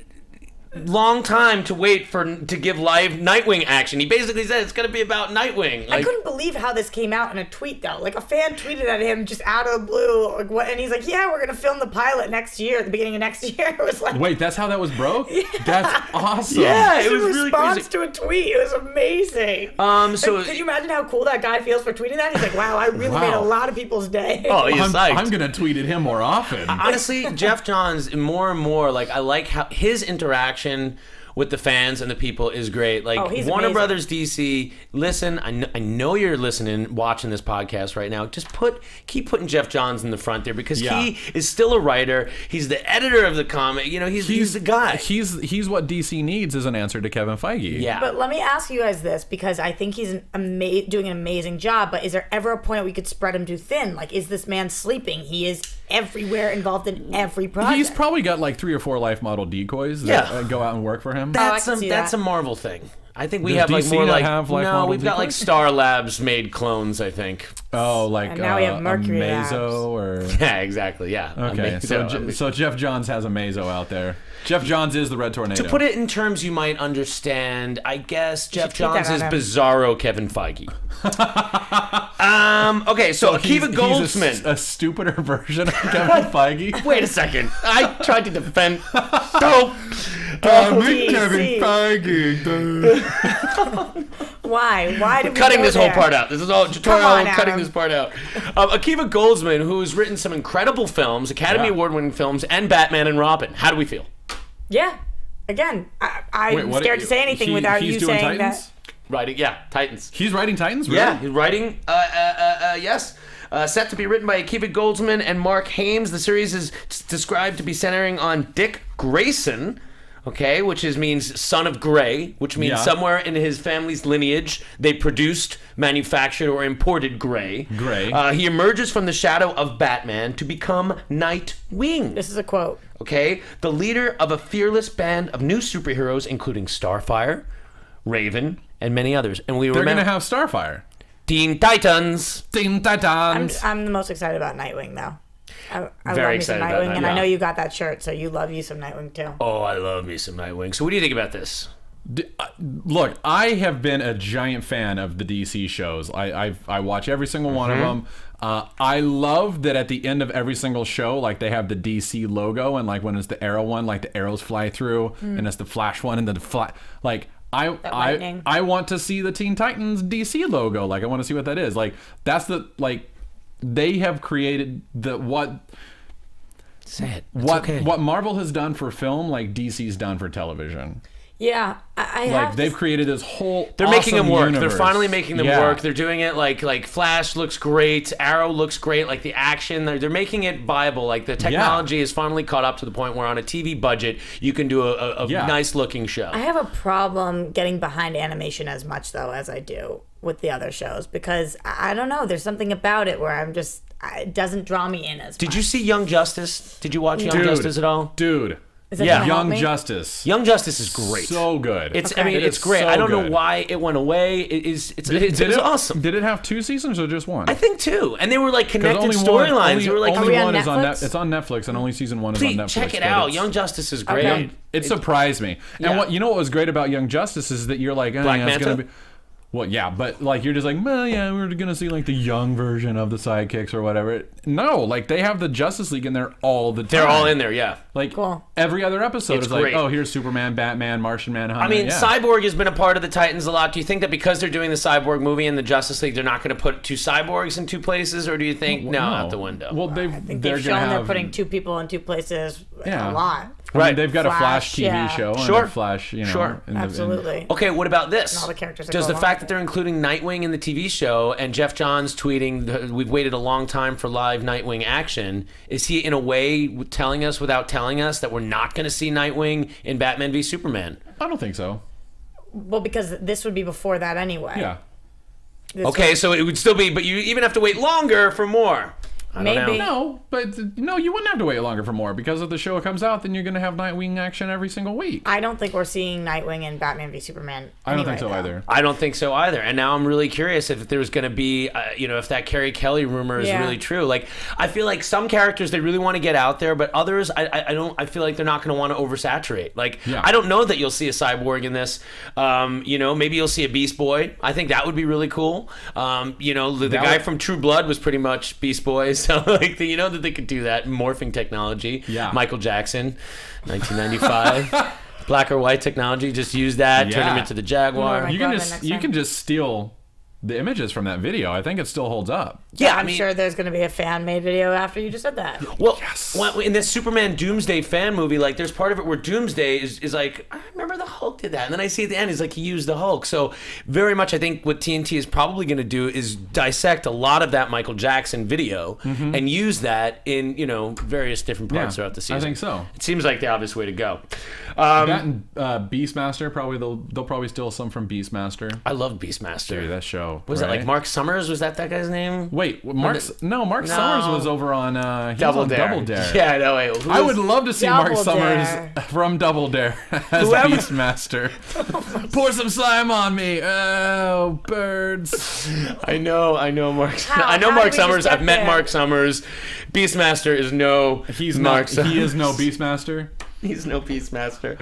long time to wait to give live Nightwing action. He basically said it's going to be about Nightwing. I couldn't believe how this came out in a tweet, though. Like, a fan tweeted at him just out of the blue, like, what? And he's like, yeah, we're going to film the pilot next year, at the beginning of next year. It was like... Wait, that's how that was broke? Yeah. That's awesome. Yeah, it was really crazy. Response to a tweet. It was amazing. So can you imagine how cool that guy feels for tweeting that? He's like, wow, I really made a lot of people's day. Oh, he's psyched. I'm going to tweet at him more often. Honestly, Jeff Johns, more and more, like, I like how his interaction with the fans and the people is great. Like, he's Warner amazing. Brothers DC, listen, I know you're listening, watching this podcast right now. Just keep putting Jeff Johns in the front there, because he is still a writer. He's the editor of the comic. You know, he's the guy. He's what DC needs as an answer to Kevin Feige. Yeah. But let me ask you guys this, because I think he's doing an amazing job, but is there ever a point we could spread him too thin? Like, is this man sleeping? He is everywhere, involved in every project. He's probably got like 3 or 4 life model decoys that go out and work for him. That's a Marvel thing. I think we have DC like more like we've got like Star Labs made clones, I think. Oh, like and now we have Mercury Mazo or yeah, exactly. Yeah. Okay, so Jeff Johns has a Mazo out there. Jeff Johns is the Red Tornado. To put it in terms you might understand, I guess Jeff Johns is Bizarro Kevin Feige. Okay, so Akiva Goldsman, he's a stupider version of Kevin Feige. Wait a second, I tried to defend. Kevin Feige. Why did we cutting go this there? whole part out? This is all tutorial cutting this part out. Akiva Goldsman, who's written some incredible films, Academy Award-winning films, and Batman and Robin. How do we feel? Yeah. Again, I'm scared to say anything without you saying Titans? that. Writing, Titans. He's writing Titans, really? Yeah, he's writing. Yes. Set to be written by Akiva Goldsman and Mark Hames. The series is described to be centering on Dick Grayson, okay, which means son of Gray, which means somewhere in his family's lineage they produced, manufactured, or imported Gray. He emerges from the shadow of Batman to become Nightwing. This is a quote. Okay, the leader of a fearless band of new superheroes, including Starfire, Raven, and many others. And they're going to have Starfire. Teen Titans. Teen Titans. I'm the most excited about Nightwing, though. I Very love excited me some about Nightwing, that, and I know you got that shirt, so you love you some Nightwing too. Oh, I love me some Nightwing. So what do you think about this? Look, I have been a giant fan of the DC shows. I watch every single one of them. I love that at the end of every single show, like they have the DC logo, and like when it's the Arrow one, like the arrows fly through, and it's the Flash one, and the like. I want to see the Teen Titans DC logo. Like I want to see what that is. Like that's they have created what Say it. What Marvel has done for film, like DC's done for television. Yeah, I they've created this whole. They're making awesome them work. universe. They're finally making them work. They're doing it like Flash looks great, Arrow looks great, like the action. They're making it viable. Like the technology is finally caught up to the point where on a TV budget you can do a nice looking show. I have a problem getting behind animation as much though as I do with the other shows because I don't know. There's something about it where I'm just it doesn't draw me in as much. Did you see Young Justice? Did you watch Young Justice at all? Dude. Young Justice. Young Justice is great. So good. I mean, it's great. So I don't know why it went away. It's awesome. Did it have 2 seasons or just 1? I think 2, and they were like connected storylines. You were like, only one is on it's on Netflix, and only season 1 is on Netflix. Check it out. Young Justice is great. Okay. It surprised me. And what was great about Young Justice is that you're like, Black it's Manta? gonna be. Well, yeah, but like you're just like, well, yeah, we're gonna see like the young version of the sidekicks or whatever. No, like they have the Justice League in there all the time. They're all in there, yeah. Like every other episode is great. like, oh, here's Superman, Batman, Martian Manhunter. I mean, Cyborg has been a part of the Titans a lot. Do you think that because they're doing the Cyborg movie in the Justice League, they're not going to put 2 cyborgs in 2 places, or do you think no, out the window? Well, I think they've shown they're putting 2 people in 2 places a lot. Right, they've got Flash, a Flash TV show and a Flash, absolutely. Okay, what about this? And all the characters that Does go the along fact with that they're including Nightwing in the TV show and Jeff Johns tweeting, we've waited a long time for live Nightwing action, is he in a way telling us without telling us that we're not going to see Nightwing in Batman v Superman? I don't think so. Well, because this would be before that anyway. Yeah. Okay, so it would still be, but you even have to wait longer for more. Maybe. No, but no, you wouldn't have to wait longer for more because if the show comes out, then you're going to have Nightwing action every single week. I don't think we're seeing Nightwing in Batman v Superman. I don't think so either. I don't think so either. And now I'm really curious if there's going to be, if that Carrie Kelly rumor is really true. Like, I feel like some characters they really want to get out there, but others I feel like they're not going to want to oversaturate. Like, I don't know that you'll see a cyborg in this. Maybe you'll see a Beast Boy. I think that would be really cool. The guy from True Blood was pretty much Beast Boy. So, like, that they could do that morphing technology. Yeah. Michael Jackson, 1995. Black or white technology. Just use that. Turn him into the Jaguar. You can just steal the images from that video. I think it still holds up. Yeah, I'm sure there's going to be a fan-made video after you just said that. Well, in this Superman Doomsday fan movie, like, there's part of it where Doomsday is like, I remember the Hulk did that. And then I see at the end, he's like, he used the Hulk. So very much I think what TNT is probably going to do is dissect a lot of that Michael Jackson video and use that in, various different parts throughout the season. I think so. It seems like the obvious way to go. That and Beastmaster, probably they'll probably steal some from Beastmaster. I love Beastmaster. Dude, that show. Was that like Mark Summers? Was that guy's name? Wait, Mark Summers was over on Double Dare. Yeah, no, wait. I would love to see Mark Summers from Double Dare as Beastmaster. Pour some slime on me. Oh, birds. I know Mark Summers. I've met Mark Summers. Beastmaster is no Mark Summers. He is no Beastmaster. He's no Beastmaster.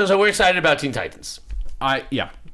So we're excited about Teen Titans.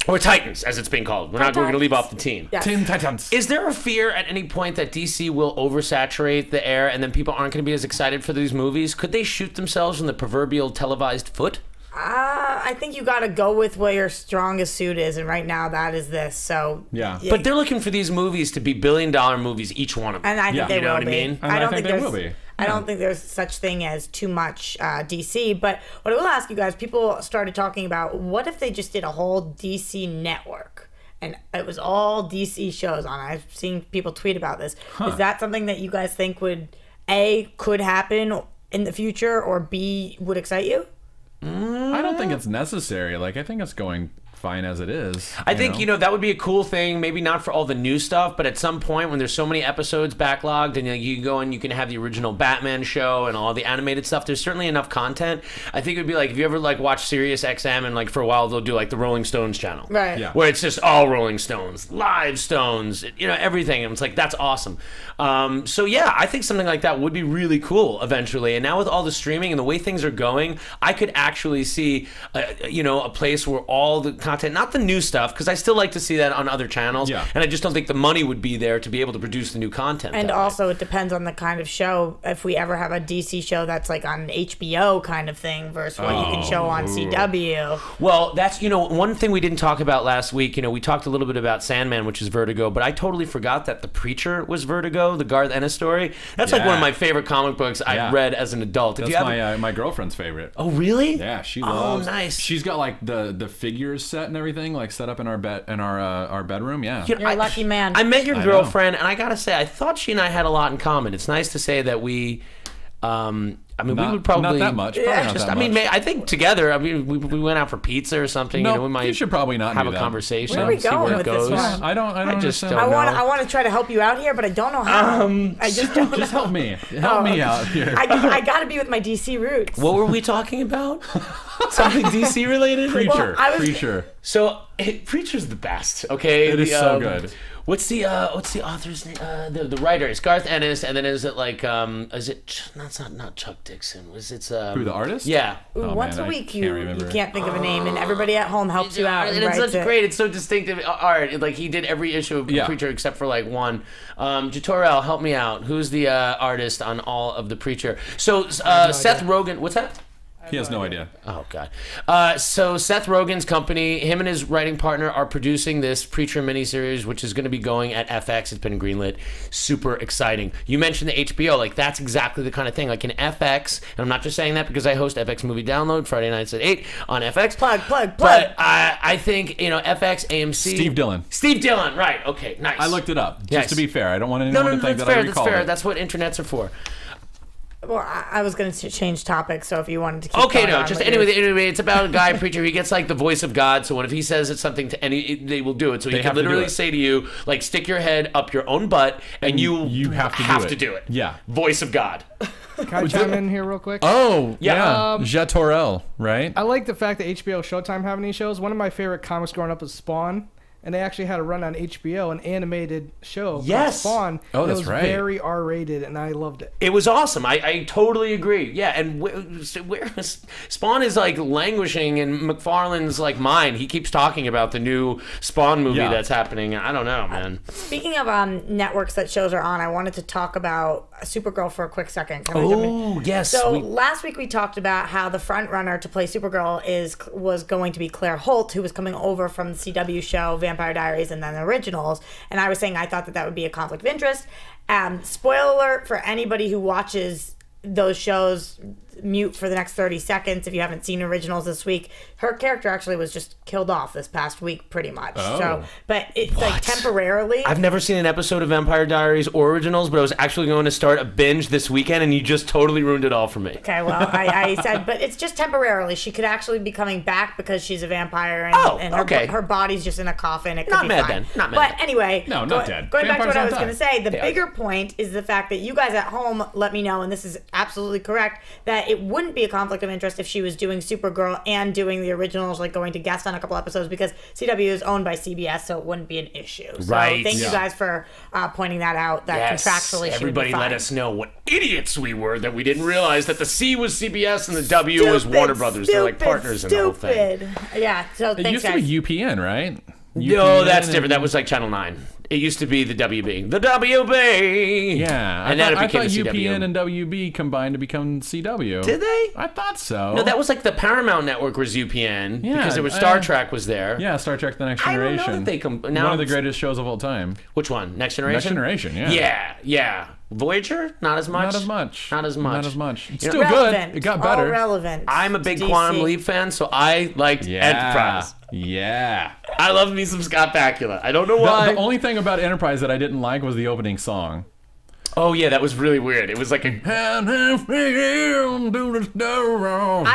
Or Titans, as it's being called. We're going to leave off the teen. Yes. Teen Titans. Is there a fear at any point that DC will oversaturate the air and then people aren't going to be as excited for these movies? Could they shoot themselves in the proverbial televised foot? I think you got to go with where your strongest suit is, and right now that is this. So yeah. But they're looking for these movies to be billion-dollar movies, each one of them. And I think they will be. And I don't think they will be. I don't think there's such thing as too much DC. But what I will ask you guys, people started talking about, what if they just did a whole DC network? And it was all DC shows on it. I've seen people tweet about this. Is that something that you guys think would, A, could happen in the future, or B, would excite you? I don't think it's necessary. Like, I think it's going fine as it is. I think, that would be a cool thing. Maybe not for all the new stuff, but at some point when there's so many episodes backlogged and you can go and you can have the original Batman show and all the animated stuff, there's certainly enough content. I think it would be like, if you ever watch Sirius XM and for a while they'll do the Rolling Stones channel. Right. Yeah. Where it's just all Rolling Stones, live Stones, everything. And it's like, that's awesome. So yeah, I think something like that would be really cool eventually. And now with all the streaming and the way things are going, I could actually see, a place where all the content, not the new stuff, because I still like to see that on other channels. Yeah. And I just don't think the money would be there to be able to produce the new content. And also, it depends on the kind of show. If we ever have a DC show that's like on HBO kind of thing versus what you can show on CW. Well, that's, one thing we didn't talk about last week. We talked a little bit about Sandman, which is Vertigo, but I totally forgot that The Preacher was Vertigo, the Garth Ennis story. That's like one of my favorite comic books I've read as an adult. That's my girlfriend's favorite. Oh, really? Yeah, she loves. Oh, nice. She's got like the figures set and everything, like set up in our bedroom. Yeah. You're a lucky man. I met your girlfriend, and I gotta say, I thought she and I had a lot in common. It's nice to say that we. We would probably not that much. I think together. We went out for pizza or something. No, we might. You should probably not have do a conversation. Where are we going with goes. this one? I don't understand. I want to try to help you out here, but I don't know how. I just don't. Just help me. Help me out here. I got to be with my DC roots. What were we talking about? Something DC related? Preacher. So Preacher's the best. Okay, it is so good. What's the author's name? The writer is Garth Ennis, and then is it like is it not Chuck Dixon? Who, the artist? Yeah. Once a week you can't think of a name, and everybody at home helps you out. And it's such great. It's so distinctive art. Like he did every issue of Preacher except for like one. Jatorel, help me out. Who's the artist on all of the Preacher? So Seth Rogen. What's that? He has no idea. Oh, God. So Seth Rogen's company, him and his writing partner are producing this Preacher miniseries, which is going to be going at FX. It's been greenlit. Super exciting. You mentioned the HBO. Like, that's exactly the kind of thing. Like, in FX, and I'm not just saying that because I host FX Movie Download Friday nights at 8 on FX. Plug. But I think, FX, AMC. Steve Dillon, right. Okay, nice. I looked it up. Just to be fair. I don't want anyone to think that I recall that's fair. it. That's what internets are for. Well, I was going to change topics, so if you wanted to keep Okay, going no, on, just anyway, it's about a guy preacher. He gets like the voice of God, so if he says it's something to they will do it. So he can literally say to you, like, stick your head up your own butt, and you have to do it. Yeah. Voice of God. Can I chime in here real quick? Oh, yeah. Jatorel, right? I like the fact that HBO Showtime have these shows. One of my favorite comics growing up was Spawn. And they actually had a run on HBO, an animated show called Spawn. Oh, that's right. It was very R-rated, and I loved it. It was awesome. I totally agree. Yeah, and Spawn is like languishing in McFarlane's like mind. He keeps talking about the new Spawn movie that's happening. I don't know, man. Speaking of networks that shows are on, I wanted to talk about Supergirl for a quick second. Oh, yes. So last week we talked about how the front runner to play Supergirl was going to be Claire Holt, who was coming over from the CW show Vampire Diaries and then the originals, and I was saying I thought that would be a conflict of interest. Spoiler alert for anybody who watches those shows, mute for the next 30 seconds if you haven't seen originals this week. Her character actually was just killed off this past week, pretty much. So, but it's like temporarily. I've never seen an episode of Vampire Diaries or originals, but I was actually going to start a binge this weekend, and you just totally ruined it all for me. Okay, well, I said, but it's just temporarily. She could actually be coming back because she's a vampire, and her body's just in a coffin. It could not be mad fine. then. Not mad. But anyway, no, not dead. Going back to what I was going to say, the bigger point is the fact that you guys at home let me know, and this is absolutely correct, that it wouldn't be a conflict of interest if she was doing Supergirl and doing the originals, like going to guest on a couple episodes, because CW is owned by CBS, so it wouldn't be an issue. So thank you guys for pointing that out, that contractually she would be fine. Let us know what idiots we were that we didn't realize that the C was CBS and the W was Warner Brothers. They're like partners in the whole thing. Yeah, so thanks, guys. It used to be UPN, right? No, that's different. That was like Channel 9. It used to be the WB. The WB! Yeah. And then it became I thought CW. UPN and WB combined to become CW. Did they? I thought so. No, that was like the Paramount Network was UPN. Because there was Star Trek was there. Yeah, Star Trek The Next Generation. I don't know that one of the greatest shows of all time. Which one? Next Generation? Next Generation, yeah. Yeah. Voyager? Not as much? Not as much. It's still relevant. Good. It got better. All relevant. I'm a big Quantum Leap fan, so I liked Enterprise. Yeah. I love me some Scott Bakula. I don't know why. The only thing about Enterprise that I didn't like was the opening song. Oh, yeah, that was really weird. It was like a... I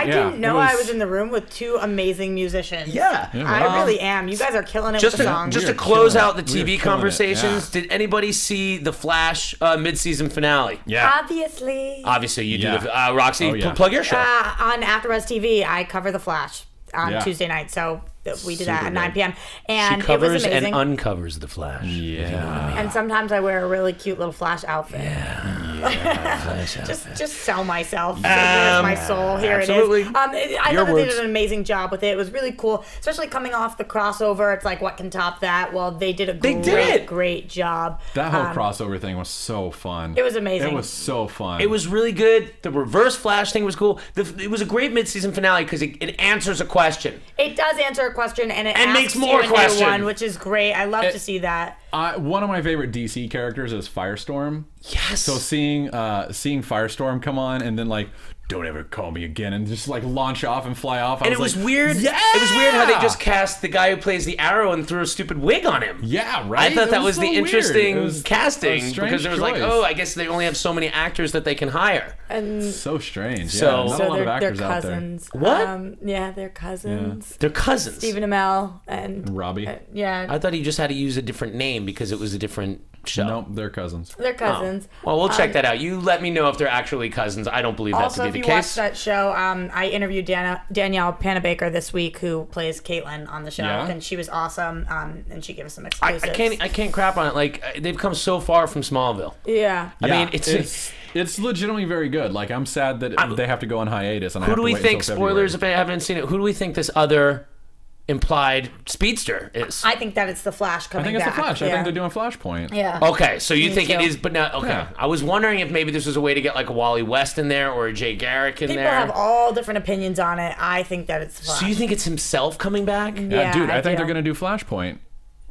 didn't know I was in the room with two amazing musicians. Yeah. I really am. You guys are killing it with the songs. Just to close out the TV conversations, did anybody see the Flash mid-season finale? Yeah. Obviously, you do. Roxy, plug your show. On AfterBuzz TV, I cover The Flash on Tuesday night, so we did that at 9 p.m. And she covers it was amazing. and uncovers the Flash. Yeah. And sometimes I wear a really cute little Flash outfit. Yeah. just sell myself. There's my soul. Here absolutely. it is. I thought they did an amazing job with it. It was really cool, especially coming off the crossover. It's like, what can top that? Well, they did a great job. That whole crossover thing was so fun. It was amazing. It was so fun. It was really good. The Reverse Flash thing was cool. It was a great mid-season finale because it answers a question. It does answer a question, and asks makes more you questions, one, which is great. I love to see that. One of my favorite DC characters is Firestorm. Yes. So seeing Firestorm come on and then like, don't ever call me again, and just like launch off and fly off. And it was like, weird. Yeah! It was weird how they just cast the guy who plays the Arrow and threw a stupid wig on him. Yeah, right. I thought that was so the interesting weird. casting because it was like, oh, I guess they only have so many actors that they can hire. And so strange. So- Not a lot of they're actors out there. cousins. What? Yeah, they're cousins. They're cousins. Stephen Amell and Robbie. Yeah, I thought he just had to use a different name because it was a different show. Nope, they're cousins. they're cousins. Well, we'll check that out. You let me know if they're actually cousins. I don't believe that Also, to if be you the watch case. that show, I interviewed Danielle Panabaker this week, who plays Caitlin on the show, Yeah? and she was awesome. And she gave us some I exclusives. can't crap on it. Like they've come so far from Smallville. Yeah. I mean, it's legitimately very good. Like, I'm sad that they have to go on hiatus. And who do we think? Spoilers if I haven't seen it. Who do we think this other implied speedster is? I think that it's the Flash coming back. I think it's the Flash. Yeah. I think they're doing Flashpoint. Yeah. Okay, so you Me think it too. is, but not okay. Yeah. I was wondering if maybe this was a way to get like a Wally West in there or a Jay Garrick in People there. have all different opinions on it. I think that it's the Flash. So you think it's himself coming back? Yeah, Dude, I think do. they're gonna do Flashpoint.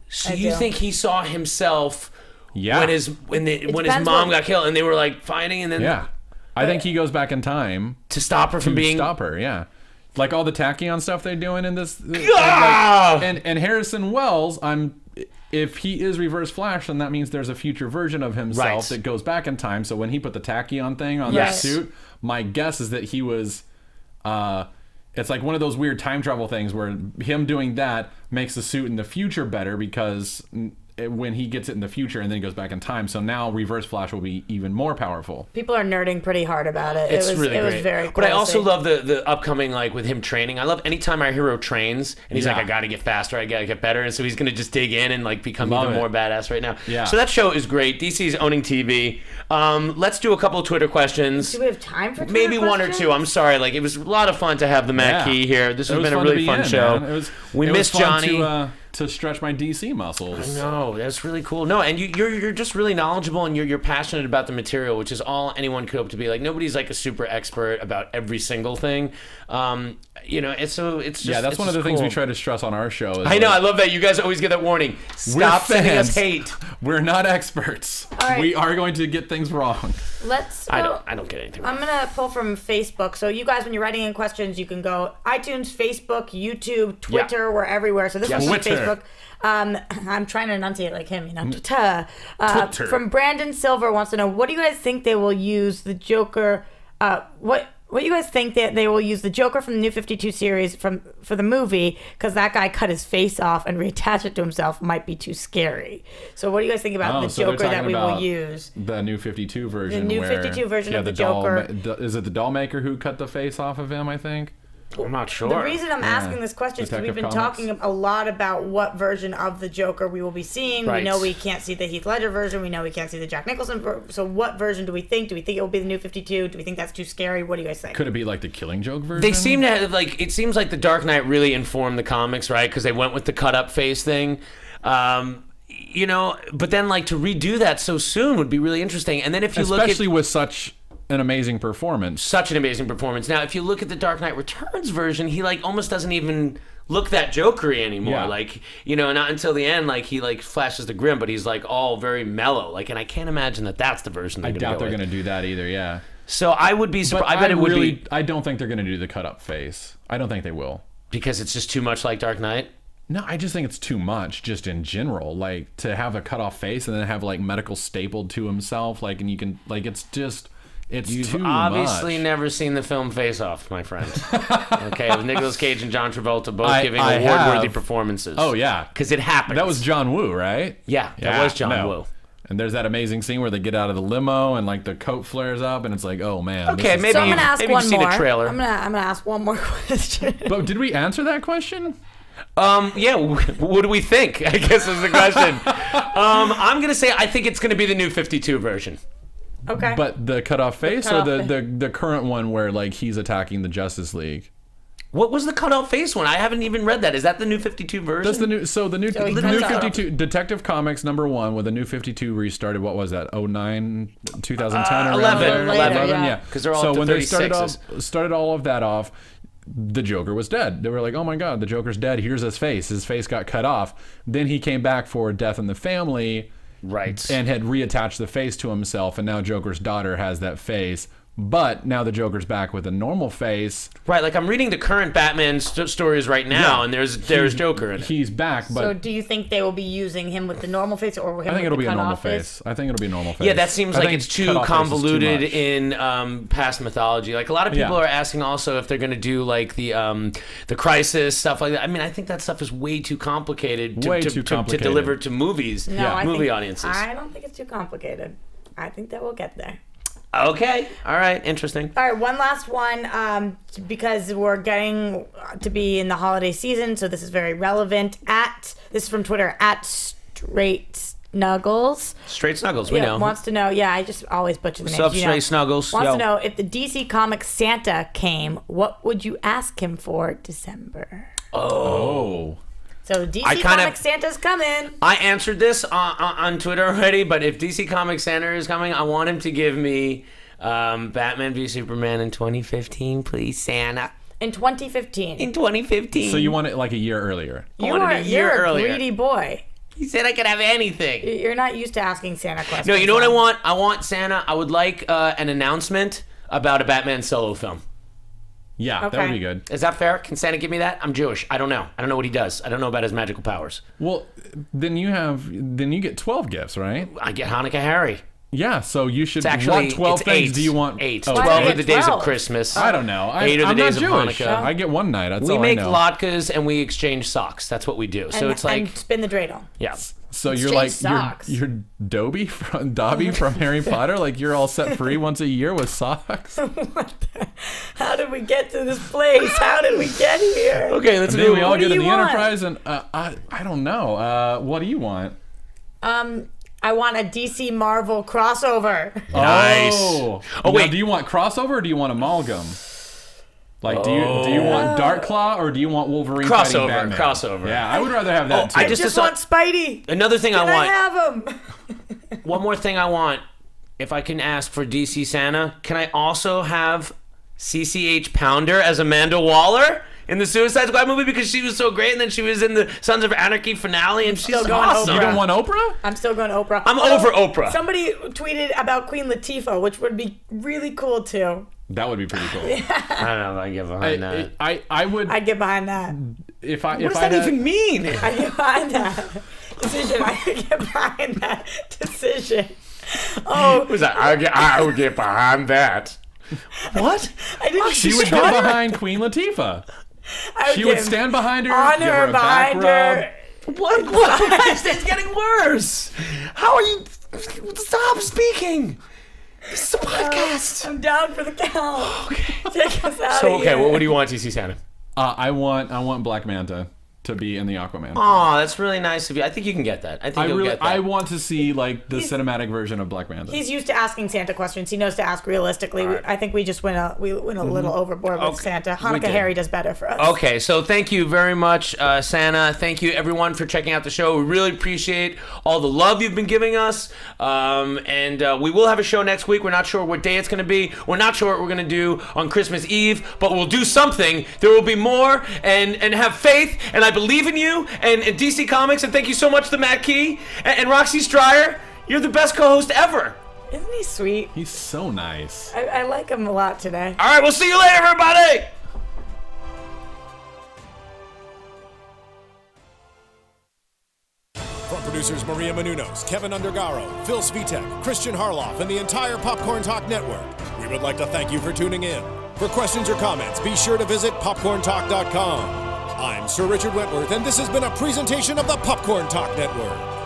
So I you do. think he saw himself Yeah. when his depends mom what- got killed and they were like fighting and then Yeah. I think he goes back in time to stop her from to being stop her. Yeah. Like all the tachyon stuff they're doing in this. Ah! And Harrison Wells, if he is Reverse Flash, then that means there's a future version of himself Right. that goes back in time. So when he put the tachyon thing on Yes. that suit, my guess is that he was. It's like one of those weird time travel things where him doing that makes the suit in the future better because when he gets it in the future and then he goes back in time. So now Reverse Flash will be even more powerful. People are nerding pretty hard about it. It's it was, really it great. was very cool. But I to also see. love the upcoming, like, with him training. I love anytime our hero trains and he's Yeah. like, I gotta get faster, I gotta get better. And so he's gonna just dig in and, like, become Love even it. more badass right now. Yeah. So that show is great. DC's owning TV. Let's do a couple of Twitter questions. Do we have time for Twitter Maybe one or questions? two. I'm sorry. Like, it was a lot of fun to have the Matt Yeah. Key here. This It has was been a fun to really be fun in, show. man. We it missed was fun Johnny. to stretch my DC muscles. No, that's really cool. No, and you're just really knowledgeable and you're passionate about the material, which is all anyone could hope to be. Like nobody's like a super expert about every single thing. It's just Yeah, that's it's one of the just things we cool. try to stress on our show. Is I know, I like, love that. You guys always get that warning. Stop sending us hate. We're not experts. All right. We are going to get things wrong. Let's go. I don't get anything. I'm gonna pull from Facebook. So you guys, when you're writing in questions, you can go iTunes, Facebook, YouTube, Twitter. We're everywhere. So this Yes. one's from Twitter. Facebook. I'm trying to enunciate like him, Twitter. Twitter. From Brandon Silver wants to know, what do you guys think they will use the Joker? What do you guys think that they will use the Joker from the New 52 series for the movie? Because that guy cut his face off and reattached it to himself might be too scary. So what do you guys think about the so they're Joker that talking we will about use? The New 52 version. The New where, 52 version of the doll Joker. Is it the doll maker who cut the face off of him, I think? I'm not sure. The reason I'm asking this question is because we've Detective been Comics. talking a lot about what version of the Joker we will be seeing. Right. We know we can't see the Heath Ledger version. We know we can't see the Jack Nicholson version. So what version do we think? Do we think it will be the New 52? Do we think that's too scary? What do you guys think? Could it be like the Killing Joke version? They seem to have, like, it seems like the Dark Knight really informed the comics, right? Because they went with the cut up face thing. But then like to redo that so soon would be really interesting. And then if you especially look at with such an amazing performance. such an amazing performance. Now, if you look at the Dark Knight Returns version, he like almost doesn't even look that Joker-y anymore. Yeah. Like, not until the end, like he like flashes the grin, but he's like all very mellow. Like, and I can't imagine that that's the version I they're doubt they're going going to do that either. Yeah. So I would be surprised. But I bet it would be I don't think they're going to do the cut up face. I don't think they will. because it's just too much like Dark Knight. No, I just think it's too much, just in general. Like to have a cut off face and then have like medical stapled to himself, like, and you can like it's You've too obviously much. never seen the film Face Off, my friend. Okay, with Nicolas Cage and John Travolta both I giving award-worthy have. performances. Oh yeah, because it happened. that was John Woo, right? Yeah, that was John no. Woo. And there's that amazing scene where they get out of the limo and like the coat flares up and it's like, oh man. Okay, maybe So I'm gonna ask maybe one you've seen more. a trailer. I'm gonna ask one more question. But did we answer that question? Yeah, what do we think? I guess is the question. I'm gonna say I think it's gonna be the New 52 version. Okay. But the cut-off face or the current one where like he's attacking the Justice League? What was the cutout face one? I haven't even read that. Is that the New 52 version? That's the new. So the new 52 Detective Comics #1 with the New 52 restarted. What was that? 09, 2010, 11, yeah. Because they're all so up to when 36s. they started all of that off, the Joker was dead. They were like, oh my God, the Joker's dead. Here's his face. His face got cut off. Then he came back for Death in the Family, right? And had reattached the face to himself. And now Joker's daughter has that face. But now the Joker's back with a normal face. Right, like I'm reading the current Batman stories right now, and there's Joker in it. He's back, but... So do you think they will be using him with the normal face or him I think with it'll the be a normal face? I think it'll be a normal face. Yeah, that seems like it's too convoluted too in past mythology. Like a lot of people are asking also if they're going to do like the Crisis stuff like that. I mean, I think that stuff is way too complicated to deliver to movies, movie audiences. I don't think it's too complicated. I think that we'll get there. Okay. All right. Interesting. All right. One last one, because we're getting to be in the holiday season, so this is very relevant. This is from Twitter @Straight Snuggles. Straight Snuggles. We know. Wants to know. Yeah, I just always butcher the names. What's up, Straight Snuggles? Wants to know if the DC Comics Santa came, what would you ask him for December? Oh. So DC Comics Santa's coming. I answered this on Twitter already, but if DC Comics Santa is coming, I want him to give me Batman v Superman in 2015, please, Santa. In 2015. In 2015. So you want it like a year earlier? You're a greedy boy. He said I could have anything. You're not used to asking Santa questions. No, you know what I want? I want Santa. I would like an announcement about a Batman solo film. Yeah, that would be good. Is that fair? Can Santa give me that? I'm Jewish. I don't know. I don't know what he does. I don't know about his magical powers. Well, then you get 12 gifts, right? I get Hanukkah Harry. Yeah, so you should want 12 things. 8. Do you want 8? 12 are the days of Christmas. I don't know. 8 are the days of Hanukkah. I get one night. That's we all make I know. latkes and we exchange socks. That's what we do. So it's like and spin the dreidel. Yeah. So you're like you're Dobby from Harry Potter. Like you're all set free once a year with socks. How did we get to this place? How did we get here? Okay, let's do. We all get in the Enterprise, and I don't know. What do you want? I want a DC Marvel crossover. Nice. Oh wait. Now, do you want crossover or do you want amalgam? Like, do you want Dark Claw or do you want Wolverine fighting Batman? Crossover. Yeah, I would rather have that too. I just want Spidey. Another thing Can I want. I have him? One more thing I want. If I can ask for DC Santa, can I also have CCH Pounder as Amanda Waller in the Suicide Squad movie because she was so great, and then she was in the Sons of Anarchy finale, and she's awesome. You don't want Oprah? I'm still going Oprah. I'm over Oprah. Somebody tweeted about Queen Latifah, which would be really cool too. That would be pretty cool. Yeah. I don't know if I get behind that. I would. I'd get behind that. What does that even mean? I get behind that decision. I could get behind that decision. Oh, what was that? I would get behind that. What? I didn't. She would get behind Queen Latifah. She would stand behind her, on give her, her a back behind rub. her. What? It's getting worse. How are you? Stop speaking. This is a podcast. I'm down for the count. Okay. Take us out So of okay, here. what do you want, DC Santa? I want Black Manta to be in the Aquaman. Oh, that's really nice of you. I think you can get that. I think you'll get that. I want to see like the cinematic version of Black Manta. He's used to asking Santa questions. He knows to ask realistically. Right. I think we just went a little overboard with Santa. Hanukkah Harry does better for us. Okay, so thank you very much, Santa. Thank you everyone for checking out the show. We really appreciate all the love you've been giving us. And we will have a show next week. We're not sure what day it's going to be. We're not sure what we're going to do on Christmas Eve, but we'll do something. There will be more, and have faith, and I believe in you. And DC Comics, and thank you so much to Matt Key and Roxy Stryer. You're the best co-host ever. Isn't he sweet? He's so nice. I like him a lot today. All right, we'll see you later, everybody. From producers Maria Menounos, Kevin Undergaro, Phil Svitek, Christian Harloff, and the entire Popcorn Talk Network, we would like to thank you for tuning in. For questions or comments, be sure to visit popcorntalk.com. I'm Sir Richard Wentworth, and this has been a presentation of the Popcorn Talk Network.